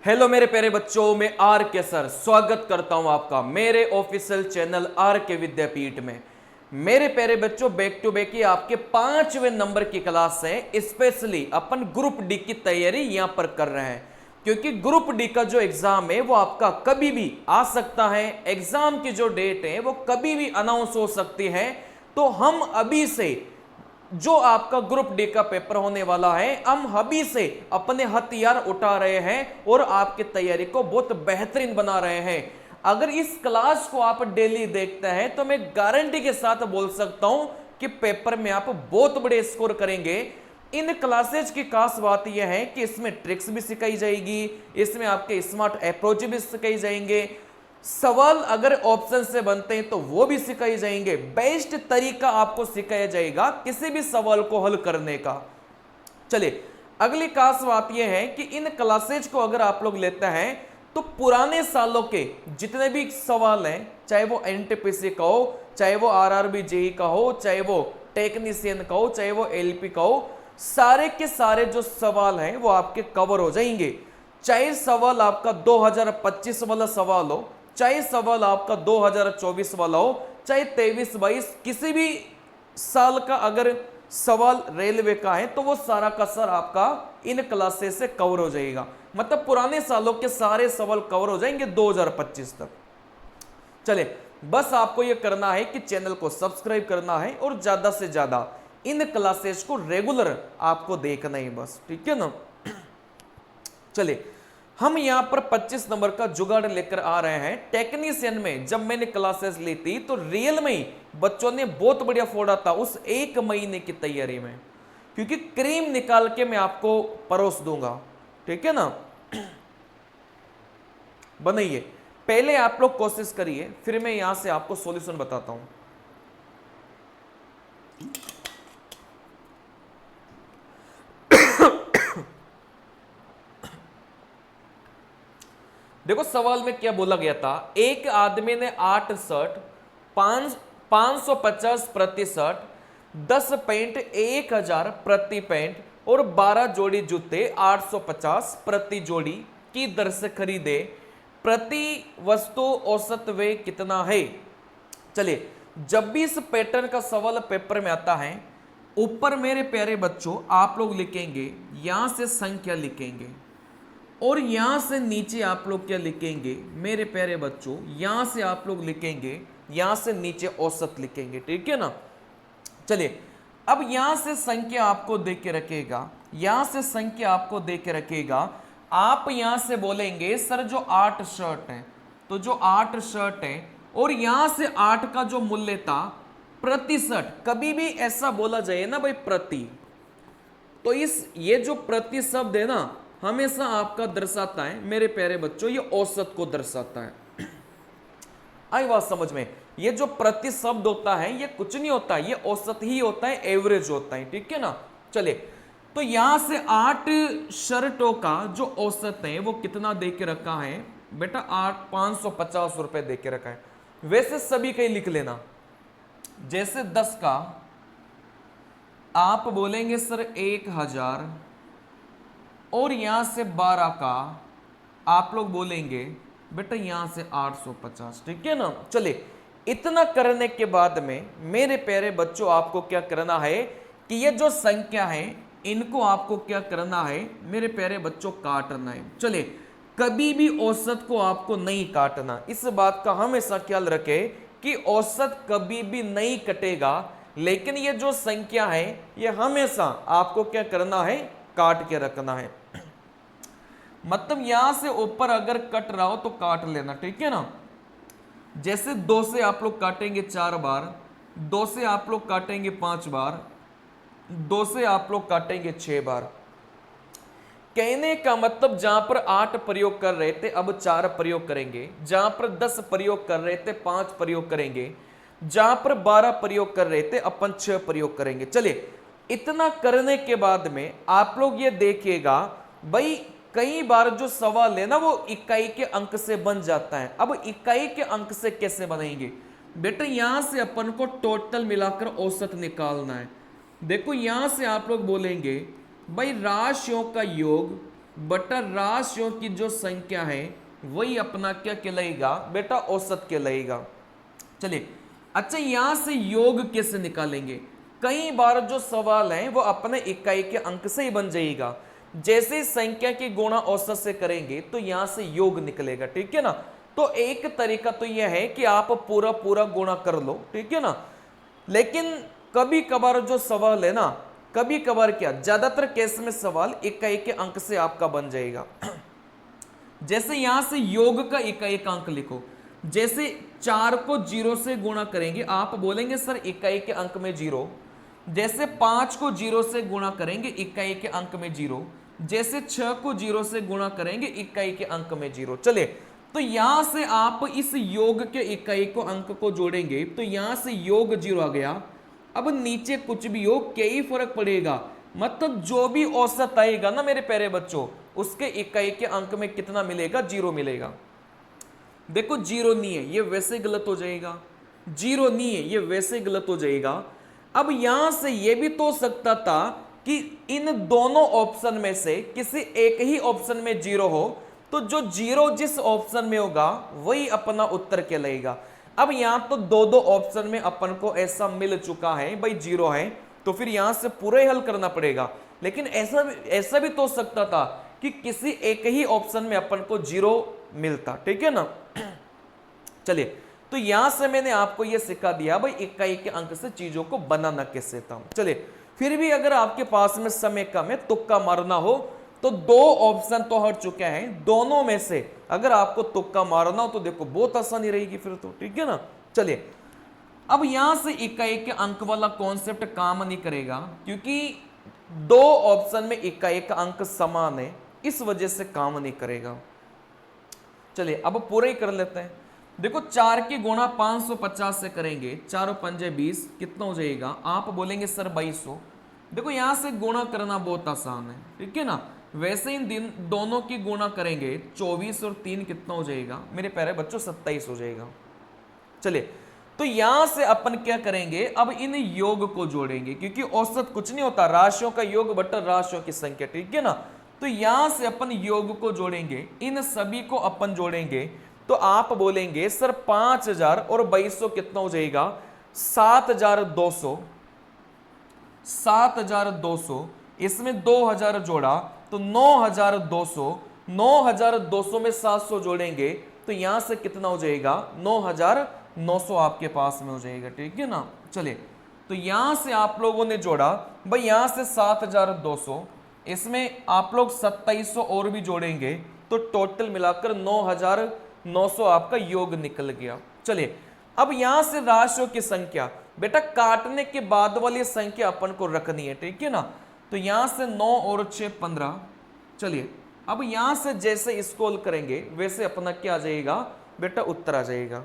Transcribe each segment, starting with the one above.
Hello मेरे प्यारे बच्चों, मैं आर के सर स्वागत करता हूं आपका मेरे ऑफिशियल चैनल आर के विद्यापीठ में। मेरे प्यारे बच्चों, बैक टू बैक ही आपके 5वें नंबर की क्लास है। स्पेशली अपन ग्रुप डी की तैयारी यहां पर कर रहे हैं, क्योंकि ग्रुप डी का जो एग्जाम है वो आपका कभी भी आ सकता है। एग्जाम की जो डेट है वो कभी भी अनाउंस हो सकती है। तो हम अभी से जो आपका ग्रुप डी का पेपर होने वाला है, हम अभी से अपने हथियार उठा रहे हैं और आपकी तैयारी को बहुत बेहतरीन बना रहे हैं। अगर इस क्लास को आप डेली देखते हैं तो मैं गारंटी के साथ बोल सकता हूं कि पेपर में आप बहुत बड़े स्कोर करेंगे। इन क्लासेज की खास बात यह है कि इसमें ट्रिक्स भी सिखाई जाएगी, इसमें आपके स्मार्ट अप्रोच भी सिखाई जाएंगे, सवाल अगर ऑप्शन से बनते हैं तो वो भी सिखाए जाएंगे। बेस्ट तरीका आपको सिखाया जाएगा किसी भी सवाल को हल करने का। चलिए, अगली खास बात यह है कि इन क्लासेज को अगर आप लोग लेते हैं तो पुराने सालों के जितने भी सवाल हैं, चाहे वो एनटीपीसी का हो, चाहे वो आरआरबी जेई का हो, चाहे वो टेक्नीशियन का हो, चाहे वो एलपी का हो, सारे के सारे जो सवाल हैं वो आपके कवर हो जाएंगे। चाहे सवाल आपका 2025 वाला सवाल हो, चाहे सवाल आपका 2024 वाला हो, चाहे 23-22 किसी भी साल का अगर सवाल रेलवे का है तो वो सारा का सारा आपका इन क्लासेस से कवर हो जाएगा। मतलब पुराने सालों के सारे सवाल कवर हो जाएंगे 2025 तक। चले, बस आपको ये करना है कि चैनल को सब्सक्राइब करना है और ज्यादा से ज्यादा इन क्लासेस को रेगुलर आपको देखना है बस, ठीक है ना। चले, हम यहां पर 25 नंबर का जुगाड़ लेकर आ रहे हैं। टेक्नीशियन में जब मैंने क्लासेस ली थी तो रियल में ही बच्चों ने बहुत बढ़िया फोड़ा था उस एक महीने की तैयारी में, क्योंकि क्रीम निकाल के मैं आपको परोस दूंगा, ठीक है ना। बनाइए, पहले आप लोग कोशिश करिए, फिर मैं यहां से आपको सॉल्यूशन बताता हूं। देखो, सवाल में क्या बोला गया था। एक आदमी ने 8 शर्ट 550 प्रति शर्ट, 10 पैंट 1000 प्रति पैंट और 12 जोड़ी जूते 850 प्रति जोड़ी की दर से खरीदे। प्रति वस्तु औसत व्यय कितना है। चलिए, जब भी इस पैटर्न का सवाल पेपर में आता है, ऊपर मेरे प्यारे बच्चों आप लोग लिखेंगे, यहां से संख्या लिखेंगे और यहां से नीचे आप लोग क्या लिखेंगे मेरे प्यारे बच्चों, यहां से आप लोग लिखेंगे, यहां से नीचे औसत लिखेंगे, ठीक है ना। चलिए, अब यहां से संख्या आपको दे के रखेगा, यहां से संख्या आपको दे के रखेगा। आप यहां से बोलेंगे सर जो 8 शर्ट है, तो जो 8 शर्ट है और यहां से 8 का जो मूल्य था प्रति शर्ट, कभी भी ऐसा बोला जाए ना भाई प्रति, तो ये जो प्रति शब्द है ना हमेशा आपका दर्शाता है मेरे प्यारे बच्चों, ये औसत को दर्शाता है। आई बात समझ में। ये जो प्रति शब्द होता है ये कुछ नहीं होता, ये औसत ही होता है, एवरेज होता है, ठीक है ना। चलिए, तो यहां से 8 शर्टों का जो औसत है वो कितना दे के रखा है बेटा, 550 रुपए दे के रखा है। वैसे सभी कहीं लिख लेना, जैसे 10 का आप बोलेंगे सर 1000 और यहां से 12 का आप लोग बोलेंगे बेटा यहां से 850, ठीक है ना। चलिए, इतना करने के बाद में मेरे प्यारे बच्चों आपको क्या करना है कि ये जो संख्या है इनको आपको क्या करना है मेरे प्यारे बच्चों, काटना है। चलिए, कभी भी औसत को आपको नहीं काटना, इस बात का हमेशा ख्याल रखें कि औसत कभी भी नहीं कटेगा, लेकिन ये जो संख्या है ये हमेशा आपको क्या करना है, काट के रखना है। मतलब यहां से ऊपर अगर कट रहा हो तो काट लेना, ठीक है ना। जैसे 2 से आप लोग काटेंगे 4 बार, 2 से आप लोग काटेंगे 5 बार, 2 से आप लोग काटेंगे 6 बार। कहने का मतलब जहां पर 8 प्रयोग कर रहे थे अब 4 प्रयोग करेंगे, जहां पर 10 प्रयोग कर रहे थे 5 प्रयोग करेंगे, जहां पर 12 प्रयोग कर रहे थे अपन 6 प्रयोग करेंगे। चलिए, इतना करने के बाद में आप लोग ये देखिएगा भाई, कई बार जो सवाल है ना वो इकाई के अंक से बन जाता है। अब इकाई के अंक से कैसे बनेंगे बेटा, यहां से अपन को टोटल मिलाकर औसत निकालना है। देखो, यहां से आप लोग बोलेंगे भाई राशियों का योग बटा राशियों की जो संख्या है वही अपना क्या कहलाएगा बेटा, औसत कहलाएगा। चलिए, अच्छा यहां से योग कैसे निकालेंगे? कई बार जो सवाल है वो अपने इकाई के अंक से ही बन जाएगा। जैसे संख्या की गुणा औसत से करेंगे तो यहां से योग निकलेगा, ठीक है ना। तो एक तरीका तो यह है कि आप पूरा पूरा गुणा कर लो, ठीक है ना। लेकिन कभी कभार जो सवाल है ना, कभी कभार क्या, ज्यादातर केस में सवाल इकाई के अंक से आपका बन जाएगा। जैसे यहां से योग का इकाई का अंक लिखो। जैसे 4 को 0 से गुणा करेंगे, आप बोलेंगे सर इकाई के अंक में 0। जैसे 5 को 0 से गुणा करेंगे, इकाई के अंक में 0। जैसे 6 को 0 से गुणा करेंगे, इकाई के अंक में 0। चले, तो यहां से आप इस योग के इकाई को अंक को जोड़ेंगे तो यहां से योग 0 आ गया। अब नीचे कुछ भी हो, क्या ही फर्क पड़ेगा, मतलब जो भी औसत आएगा ना मेरे प्यारे बच्चों, उसके इकाई के अंक में कितना मिलेगा, 0 मिलेगा। देखो 0 नहीं है, ये वैसे गलत हो जाएगा। 0 नहीं है, ये वैसे गलत हो जाएगा। अब यहां से ये भी तो सकता था कि इन दोनों ऑप्शन में से किसी एक ही ऑप्शन में 0 हो, तो जो 0 जिस ऑप्शन में होगा वही अपना उत्तर कहलाएगा। अब यहां तो दो ऑप्शन में अपन को ऐसा मिल चुका है भाई 0 है, तो फिर यहां से पूरे हल करना पड़ेगा। लेकिन ऐसा भी तो हो सकता था कि किसी एक ही ऑप्शन में अपन को 0 मिलता, ठीक है ना। चलिए, तो यहां से मैंने आपको यह सिखा दिया भाई इकाई के अंक से चीजों को बनाना कैसे था। चलिए, फिर भी अगर आपके पास में समय कम है, तुक्का मारना हो, तो 2 ऑप्शन तो हट चुके हैं, दोनों में से अगर आपको तुक्का मारना हो तो देखो बहुत आसानी रहेगी फिर तो, ठीक है ना। चलिए, अब यहां से इकाई के अंक वाला कॉन्सेप्ट काम नहीं करेगा, क्योंकि 2 ऑप्शन में इकाई का अंक समान है, इस वजह से काम नहीं करेगा। चलिए, अब पूरा ही कर लेते हैं। देखो 4 की गुणा 550 से करेंगे, 4 पंजे 20, कितना हो जाएगा, आप बोलेंगे सर 2200। देखो यहां से गुणा करना बहुत आसान है, ठीक है ना। वैसे इन दोनों की गुणा करेंगे, 24 और 3 कितना हो जाएगा मेरे प्यारे बच्चों, 27 हो जाएगा। चलिए, तो यहां से अपन क्या करेंगे, अब इन योग को जोड़ेंगे, क्योंकि औसत कुछ नहीं होता, राशियों का योग बटा राशियों की संख्या, ठीक है ना। तो यहां से अपन योग को जोड़ेंगे, इन सभी को अपन जोड़ेंगे, तो आप बोलेंगे सर 5000 और 2200 कितना हो जाएगा, 7200। 7200, इसमें 2000 जोड़ा तो 9200। 9200 में 700 जोड़ेंगे तो यहां से कितना हो जाएगा, 9900 आपके पास में हो जाएगा, ठीक है ना। चलिए, तो यहां से आप लोगों ने जोड़ा भाई, यहां से 7200, इसमें आप लोग 2700 और भी जोड़ेंगे तो टोटल मिलाकर 9900 आपका योग निकल गया। चलिए, अब यहां से राशियों की संख्या, बेटा काटने के बाद वाली संख्या अपन को रखनी है, ठीक है ना। तो यहां से 9 और 6 15। चलिए, अब यहां से जैसे इसको हल करेंगे वैसे अपना क्या आ जाएगा बेटा, उत्तर आ जाएगा।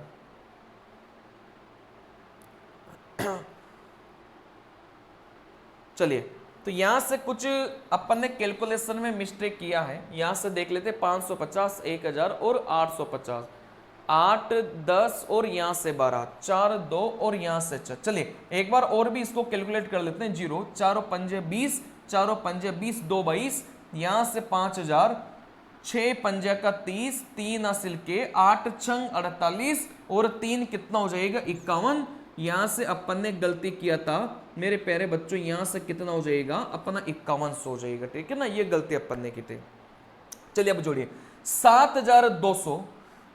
चलिए, तो यहां से कुछ अपन ने कैलकुलेशन में मिस्टेक किया है, यहां से देख लेते, 550, 1000 और 850, 8 10 और यहां से 12, 4 2 और यहां से 6। चलिए, एक बार और भी इसको कैलकुलेट कर लेते हैं। 0 4 पंजे 20, 4 पंजे 20, 2 22, यहां से 5000, 6 पंजे का 30, 3 हासिल के 8 छंग 48 और 3 कितना हो जाएगा, 51। यहां से अपन ने गलती किया था मेरे प्यारे बच्चों, यहां से कितना हो जाएगा अपना, 5100 हो जाएगा, ठीक है ना, ये गलती अपन ने की थी। चलिए, अब जोड़िए, 7200,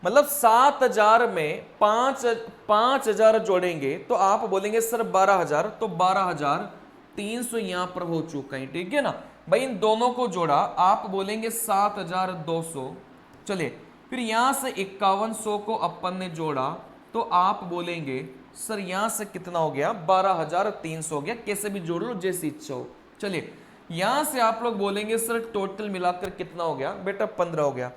मतलब 7000 में 5000 जोड़ेंगे तो आप बोलेंगे सर 12000, तो 12300 यहां पर हो चुका है, ठीक है ना भाई। इन दोनों को जोड़ा, आप बोलेंगे 7200। चलिए, फिर यहां से 5100 को अपन ने जोड़ा तो आप बोलेंगे सर यहां से कितना हो गया, 12300 हो गया, कैसे भी जोड़ लो जैसी इच्छा हो। चलिए, यहां से आप लोग बोलेंगे सर टोटल मिलाकर कितना हो गया बेटा, 15 हो गया।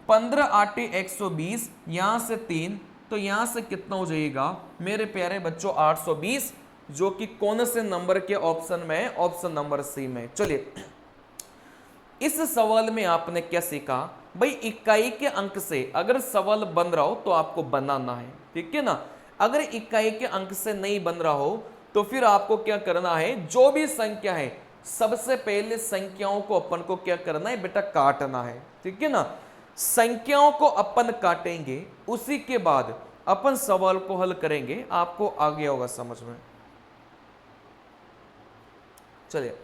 15 8 120, यहां से 3, तो यहां से कितना हो जाएगा मेरे प्यारे बच्चों, 820, जो कि कौन से नंबर के ऑप्शन में है, ऑप्शन नंबर सी में। चलिए, इस सवाल में आपने क्या सीखा भाई, इकाई के अंक से अगर सवाल बन रहा हो तो आपको बनाना है, ठीक है ना। अगर इकाई के अंक से नहीं बन रहा हो तो फिर आपको क्या करना है, जो भी संख्या है सबसे पहले संख्याओं को अपन को क्या करना है बेटा, काटना है, ठीक है ना। संख्याओं को अपन काटेंगे, उसी के बाद अपन सवाल को हल करेंगे, आपको आ गया होगा समझ में। चलिए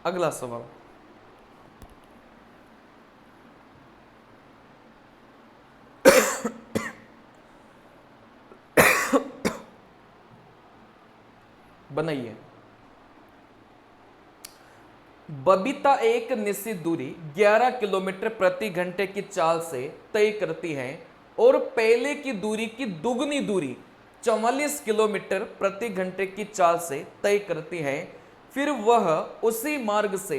अगला सवाल। बनाइए। बबीता एक निश्चित दूरी 11 किलोमीटर प्रति घंटे की चाल से तय करती है और पहले की दूरी की दुगनी दूरी 44 किलोमीटर प्रति घंटे की चाल से तय करती है। फिर वह उसी मार्ग से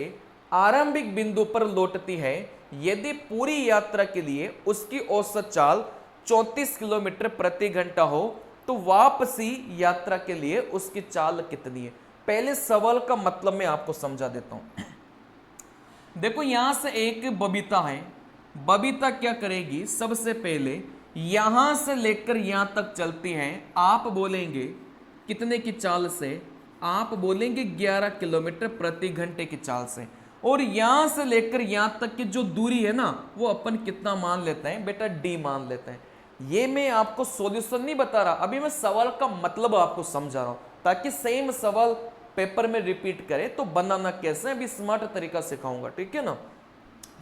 आरंभिक बिंदु पर लौटती है। यदि पूरी यात्रा के लिए उसकी औसत चाल 34 किलोमीटर प्रति घंटा हो तो वापसी यात्रा के लिए उसकी चाल कितनी है। पहले सवाल का मतलब मैं आपको समझा देता हूं। देखो यहां से एक बबीता है, बबीता क्या करेगी, सबसे पहले यहां से लेकर यहां तक चलती है। आप बोलेंगे कितने की चाल से, आप बोलेंगे 11 किलोमीटर प्रति घंटे की चाल से। और यहां से लेकर यहां तक की जो दूरी है ना, वो अपन कितना मान लेते हैं बेटा, डी मान लेते हैं। ये मैं आपको सॉल्यूशन नहीं बता रहा, अभी मैं सवाल का मतलब आपको समझा रहा हूं, ताकि सेम सवाल पेपर में रिपीट करे तो बनाना कैसे, अभी स्मार्ट तरीका सिखाऊंगा, ठीक है ना।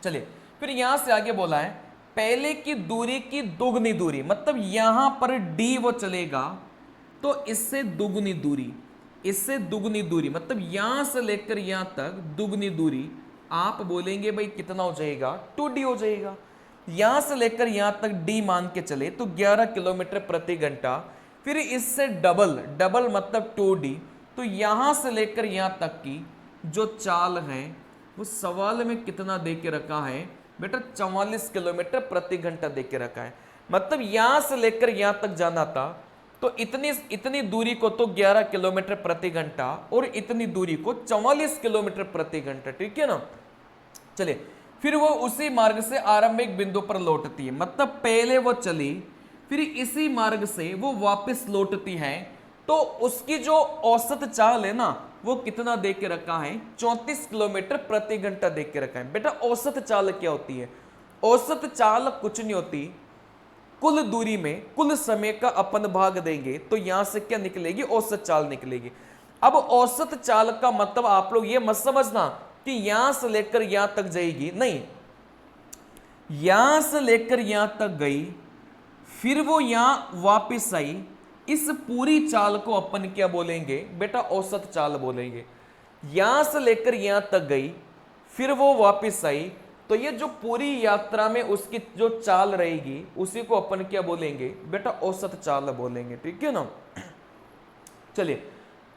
चलिए फिर यहां से आगे बोला है पहले की दूरी की दुगनी दूरी, मतलब यहां पर डी वो चलेगा तो इससे दुगनी दूरी, इससे दुगनी दूरी, मतलब यहां से लेकर यहां तक दुगनी दूरी, आप बोलेंगे भाई कितना हो जाएगा, 2D हो जाएगा। यहां से लेकर यहां तक डी मान के चले तो 11 किलोमीटर प्रति घंटा। फिर इससे डबल, डबल मतलब 2D, तो यहां से लेकर यहां तक की जो चाल है वो सवाल में कितना दे के रखा है बेटा, 44 किलोमीटर प्रति घंटा दे के रखा है। मतलब यहां से लेकर यहां तक जाना था तो इतनी दूरी को तो 11 किलोमीटर प्रति घंटा और इतनी दूरी को 44 किलोमीटर प्रति घंटा, ठीक है ना। चलिए फिर वो उसी मार्ग से आरंभिक बिंदु पर लौटती है, मतलब पहले वो चली फिर इसी मार्ग से वो वापस लौटती है, तो उसकी जो औसत चाल है ना वो कितना दे के रखा है, 34 किलोमीटर प्रति घंटा दे के रखा है। बेटा औसत चाल क्या होती है, औसत चाल कुछ नहीं होती, कुल दूरी में कुल समय का अपन भाग देंगे तो यहां से क्या निकलेगी, औसत चाल निकलेगी। अब औसत चाल का मतलब आप लोग ये मत समझना कि यहां से लेकर यहां तक जाएगी, नहीं, यहां से लेकर यहां तक गई फिर वो यहां वापस आई, इस पूरी चाल को अपन क्या बोलेंगे बेटा, औसत चाल बोलेंगे। यहां से लेकर यहां तक गई फिर वो वापस आई, तो ये जो पूरी यात्रा में उसकी जो चाल रहेगी उसी को अपन क्या बोलेंगे बेटा, औसत चाल बोलेंगे, ठीक है ना। चलिए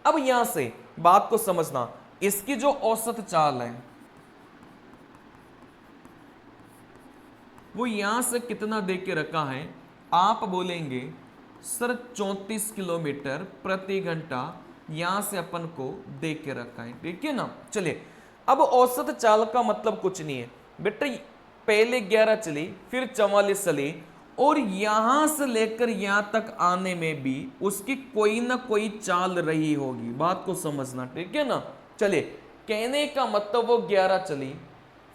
अब यहां से बात को समझना, इसकी जो औसत चाल है वो यहां से कितना दे के रखा है, आप बोलेंगे सर 34 किलोमीटर प्रति घंटा यहां से अपन को दे के रखा है, ठीक है ना। चलिए अब औसत चाल का मतलब कुछ नहीं है बेटा, पहले 11 चली फिर 44 चली और यहां से लेकर यहां तक आने में भी उसकी कोई ना कोई चाल रही होगी, बात को समझना, ठीक है ना। चलिए कहने का मतलब वो 11 चली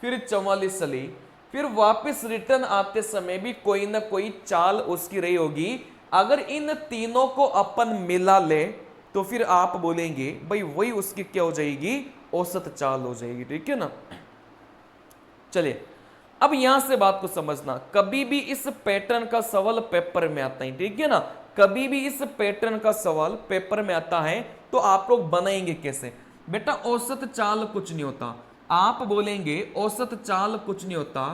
फिर 44 चली फिर वापस रिटर्न आते समय भी कोई ना कोई चाल उसकी रही होगी। अगर इन तीनों को अपन मिला ले तो फिर आप बोलेंगे भाई वही उसकी क्या हो जाएगी, औसत चाल हो जाएगी, ठीक है ना। चलिए अब यहां से बात को समझना, कभी भी इस पैटर्न का सवाल पेपर में आता है, ठीक है ना, कभी भी इस पैटर्न का सवाल पेपर में आता है तो आप लोग बनाएंगे कैसे बेटा, औसत चाल कुछ नहीं होता, आप बोलेंगे औसत चाल कुछ नहीं होता,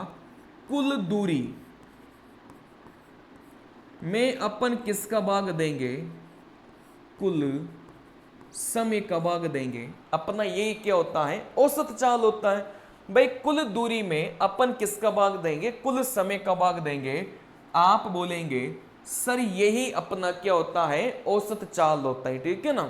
कुल दूरी में अपन किसका भाग देंगे, कुल समय का भाग देंगे। अपना यही क्या होता है, औसत चाल होता है भाई, कुल दूरी में अपन किसका भाग देंगे, कुल समय का भाग देंगे। आप बोलेंगे सर यही अपना क्या होता है, औसत चाल होता है, ठीक है ना।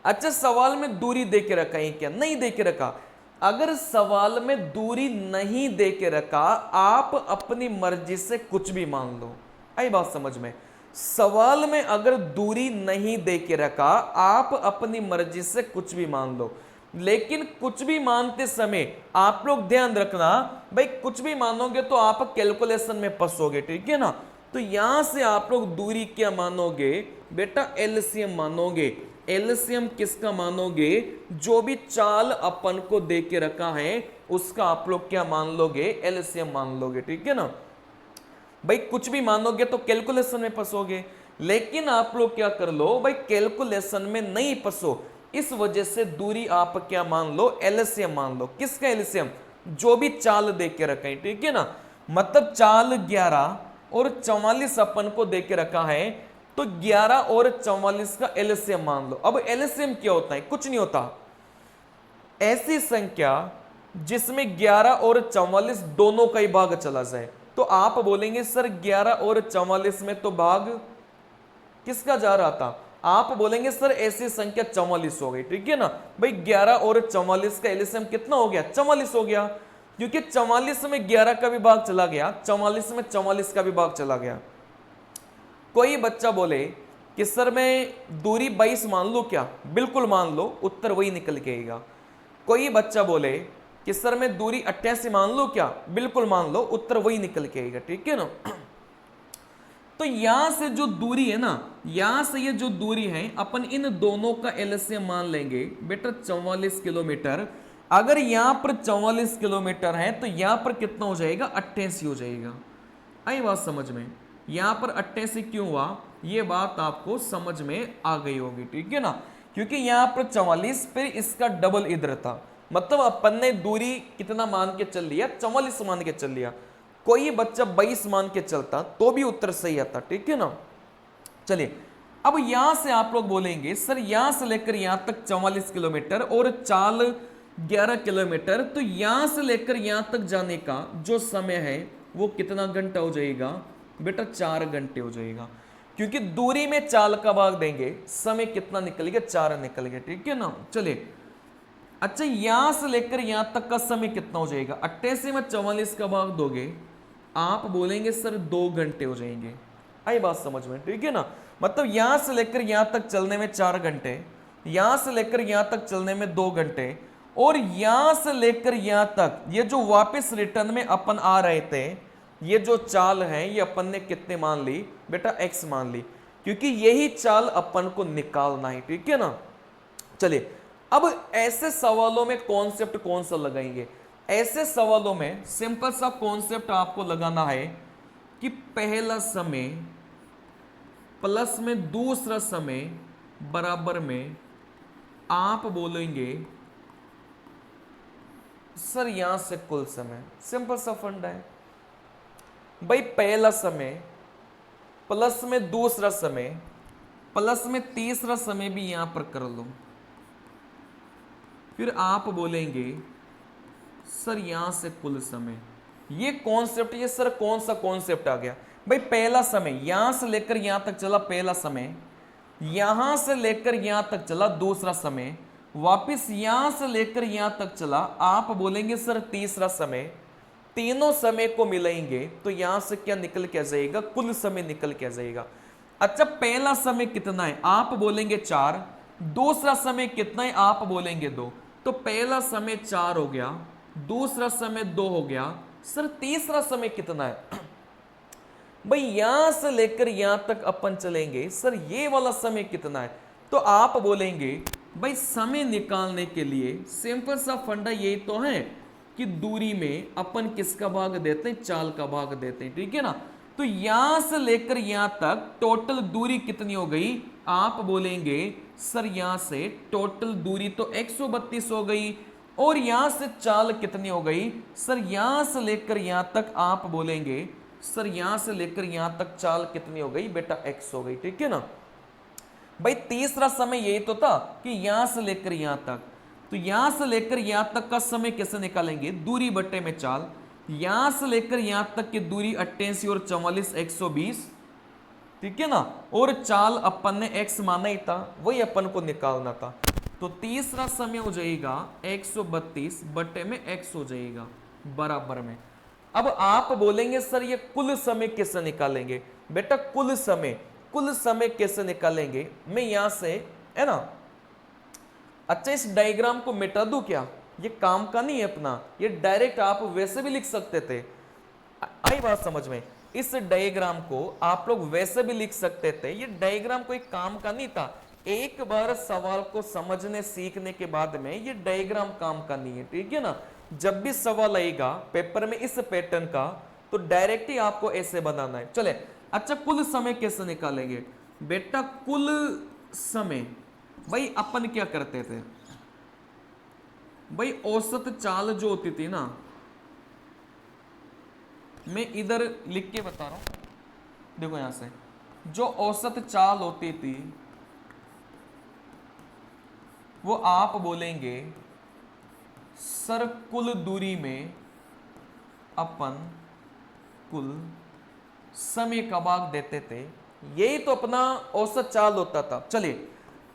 अच्छा सवाल में दूरी दे के रखा है क्या, नहीं दे के रखा। अगर सवाल में दूरी नहीं दे के रखा आप अपनी मर्जी से कुछ भी मान लो, आई बात समझ में। सवाल में अगर दूरी नहीं दे के रखा आप अपनी मर्जी से कुछ भी मान लो, लेकिन कुछ भी मानते समय आप लोग ध्यान रखना, भाई कुछ भी मानोगे तो आप कैलकुलेशन में फंसोगे, ठीक है ना। तो यहां से आप लोग दूरी क्या मानोगे बेटा, एलसीएम मानोगे। एलसीएम किसका मानोगे, जो भी चाल अपन को दे के रखा है उसका आप लोग क्या मान लोगे, एलसीएम मान लोगे, ठीक है ना। भाई कुछ भी मानोगे तो कैलकुलेशन में फंसोगे, लेकिन आप लोग क्या कर लो भाई, कैलकुलेशन में नहीं फंसो, इस वजह से दूरी आप क्या मान लो, एलसीएम मान लो। किसका एलसीएम, जो भी चाल दे के रखा है, ठीक है ना। मतलब चाल 11 और 44 अपन को दे के रखा है, तो 11 और 44 का एलसीएम मान लो। अब एलसीएम क्या होता है, कुछ नहीं होता, ऐसी संख्या जिसमें 11 और 44 दोनों का ही भाग चला जाए। तो आप बोलेंगे सर 11 और 44 में तो भाग किसका जा रहा था, आप बोलेंगे सर ऐसी संख्या 44 हो गई, ठीक है ना। भाई 11 और 44 का एलसीएम कितना हो गया, 44 हो गया, क्योंकि 44 में 11 का भी भाग चला गया, 44 में 44 का भी भाग चला गया। कोई बच्चा बोले कि सर मैं दूरी 22 मान लो क्या, बिल्कुल मान लो, उत्तर वही निकल के आएगा। कोई बच्चा बोले कि सर मैं दूरी 88 मान लो क्या, बिल्कुल मान लो, उत्तर वही निकल के आएगा, ठीक है ना। तो यहां से जो दूरी है ना, यहां से ये जो दूरी है, अपन इन दोनों का एलसीएम मान लेंगे बेटा 44 किलोमीटर। अगर यहां पर 44 किलोमीटर है तो यहां पर कितना हो जाएगा, 88 हो जाएगा। आई बात समझ में, यहां पर 88 क्यों हुआ, ये बात आपको समझ में आ गई होगी, ठीक है ना। क्योंकि यहां पर 44 फिर इसका डबल इधर था, मतलब अपन ने दूरी कितना मान के चल लिया, 44 मान के चल लिया। कोई बच्चा 22 मान के चलता तो भी उत्तर सही आता, ठीक है ना। चलिए अब यहां से आप लोग बोलेंगे सर यहां से लेकर यहां तक 44 किलोमीटर और चाल 11 किलोमीटर, तो यहां से लेकर यहां तक जाने का जो समय है वो कितना घंटा हो जाएगा बेटा, 4 घंटे हो जाएगा। क्योंकि दूरी में चाल का भाग देंगे, समय कितना निकल गया, 4 निकल गया, ठीक है ना। चलिए अच्छा, यहां से लेकर यहां तक का समय कितना हो जाएगा, 88 में 44 का भाग दोगे, आप बोलेंगे सर 2 घंटे हो जाएंगे। आई बात समझ में, ठीक है ना। मतलब यहां से लेकर यहां तक चलने में 4 घंटे, यहां से लेकर यहां तक चलने में 2 घंटे, और यहां से लेकर यहां तक ये जो वापस रिटर्न में अपन आ रहे थे, ये जो चाल है ये अपन ने कितने मान ली बेटा, x मान ली, क्योंकि यही चाल अपन को निकालना है, ठीक है ना। चलिए अब ऐसे सवालों में कॉन्सेप्ट कौन सा लगाएंगे, ऐसे सवालों में सिंपल सा कॉन्सेप्ट आपको लगाना है कि पहला समय प्लस में दूसरा समय बराबर में, आप बोलेंगे सर यहां से कुल समय, सिंपल सा फंडा है भाई, पहला समय प्लस में दूसरा समय प्लस में तीसरा समय भी यहां पर कर लो, फिर आप बोलेंगे सर यहां से कुल समय। ये कॉन्सेप्ट, ये सर कौन सा कॉन्सेप्ट आ गया भाई, पहला समय यहां से लेकर यहां तक चला पहला समय, यहां से लेकर यहां तक चला दूसरा समय, वापस यहां से लेकर यहां तक चला, आप बोलेंगे सर तीसरा समय। तीनों समय को मिलाएंगे तो यहां से क्या निकल के आ जाएगा, कुल समय निकल के आ जाएगा। अच्छा पहला समय कितना है, आप बोलेंगे 4, दूसरा समय कितना है, आप बोलेंगे 2, तो पहला समय 4 हो गया, दूसरा समय 2 हो गया, सर तीसरा समय कितना है भाई, यहां से लेकर यहां तक अपन चलेंगे, सर ये वाला समय कितना है, तो आप बोलेंगे भाई समय निकालने के लिए सिंपल सा फंडा यही तो है कि दूरी में अपन किसका भाग देते हैं, चाल का भाग देते हैं, ठीक है ना। तो यहां से लेकर यहां तक टोटल दूरी कितनी हो गई, आप बोलेंगे सर यहां से टोटल दूरी तो 132 हो गई, और यहां से चाल कितनी हो गई, सर यहां से लेकर यहां तक आप बोलेंगे सर यहां से लेकर यहां तक चाल कितनी हो गई बेटा, x हो गई, ठीक है ना। भाई तीसरा समय यही तो था कि यहां से लेकर यहां तक, तो यहां से लेकर यहां तक का समय कैसे निकालेंगे, दूरी बट्टे में चाल, यहां से लेकर यहां तक की दूरी 88 और 44 120, ठीक है ना, और चाल अपन ने x माना ही था, वही अपन को निकालना था। तो तीसरा समय हो जाएगा 132 बट्टे में x हो जाएगा बराबर में। अब आप बोलेंगे सर ये कुल समय कैसे निकालेंगे बेटा, कुल समय कैसे निकालेंगे, मैं यहां से है ना, अच्छा इस डायग्राम को मिटा दूं क्या? ये काम का नहीं है अपना, ये डायरेक्ट आप वैसे भी लिख सकते थे। आई बात समझ में? इस डायग्राम को आप लोग वैसे भी लिख सकते थे, ये डायग्राम कोई काम का नहीं था। एक बार सवाल को समझने सीखने के बाद में ये डायग्राम काम का नहीं है, ठीक है ना। जब भी सवाल आएगा पेपर में इस पैटर्न का, तो डायरेक्ट ही आपको ऐसे बनाना है। चले, अच्छा कुल समय कैसे निकालेंगे बेटा? कुल समय भाई अपन क्या करते थे भाई, औसत चाल जो होती थी ना, मैं इधर लिख के बता रहा हूं, देखो यहां से जो औसत चाल होती थी वो आप बोलेंगे सर कुल दूरी में अपन कुल समय का भाग देते थे, यही तो अपना औसत चाल होता था। चलिए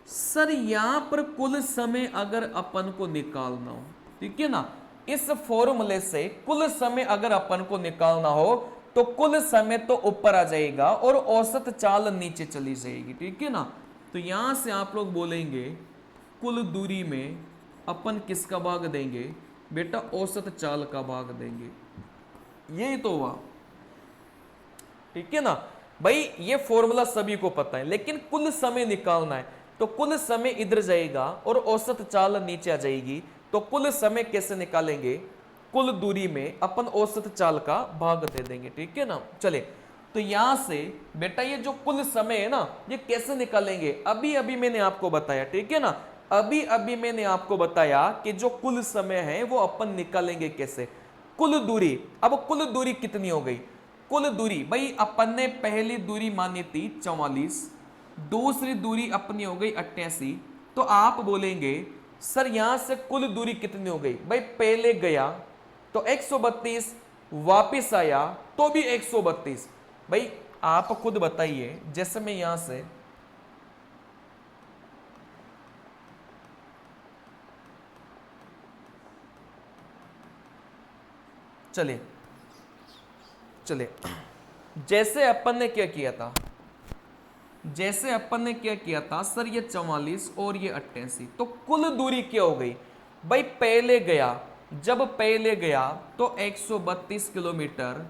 सर यहां पर कुल समय अगर अपन को निकालना हो, ठीक है ना, इस फॉर्मूले से कुल समय अगर अपन को निकालना हो तो कुल समय तो ऊपर आ जाएगा और औसत चाल नीचे चली जाएगी, ठीक है ना। तो यहां से आप लोग बोलेंगे कुल दूरी में अपन किसका भाग देंगे बेटा? औसत चाल का भाग देंगे, यही तो हुआ, ठीक है ना भाई। ये फॉर्मूला सभी को पता है, लेकिन कुल समय निकालना है तो कुल समय इधर जाएगा और औसत चाल नीचे आ जाएगी। तो कुल समय कैसे निकालेंगे? कुल दूरी में अपन औसत चाल का भाग दे देंगे, ठीक है ना। चले, तो यहां से बेटा ये जो कुल समय है ना, ये कैसे निकालेंगे? अभी अभी मैंने आपको बताया, ठीक है ना, अभी अभी मैंने आपको बताया कि जो कुल समय है वो अपन निकालेंगे कैसे? कुल दूरी। अब कुल दूरी कितनी हो गई? कुल दूरी भाई अपन ने पहली दूरी मानी थी 44, दूसरी दूरी अपनी हो गई 88। तो आप बोलेंगे सर यहां से कुल दूरी कितनी हो गई? भाई पहले गया तो 132, वापिस आया तो भी 132। भाई आप खुद बताइए, जैसे मैं यहां से चलिए चलिए जैसे अपन ने क्या किया था, जैसे अपन ने क्या किया था सर, ये 44 और ये 88, तो कुल दूरी क्या हो गई? भाई पहले गया, जब पहले गया तो 132 किलोमीटर,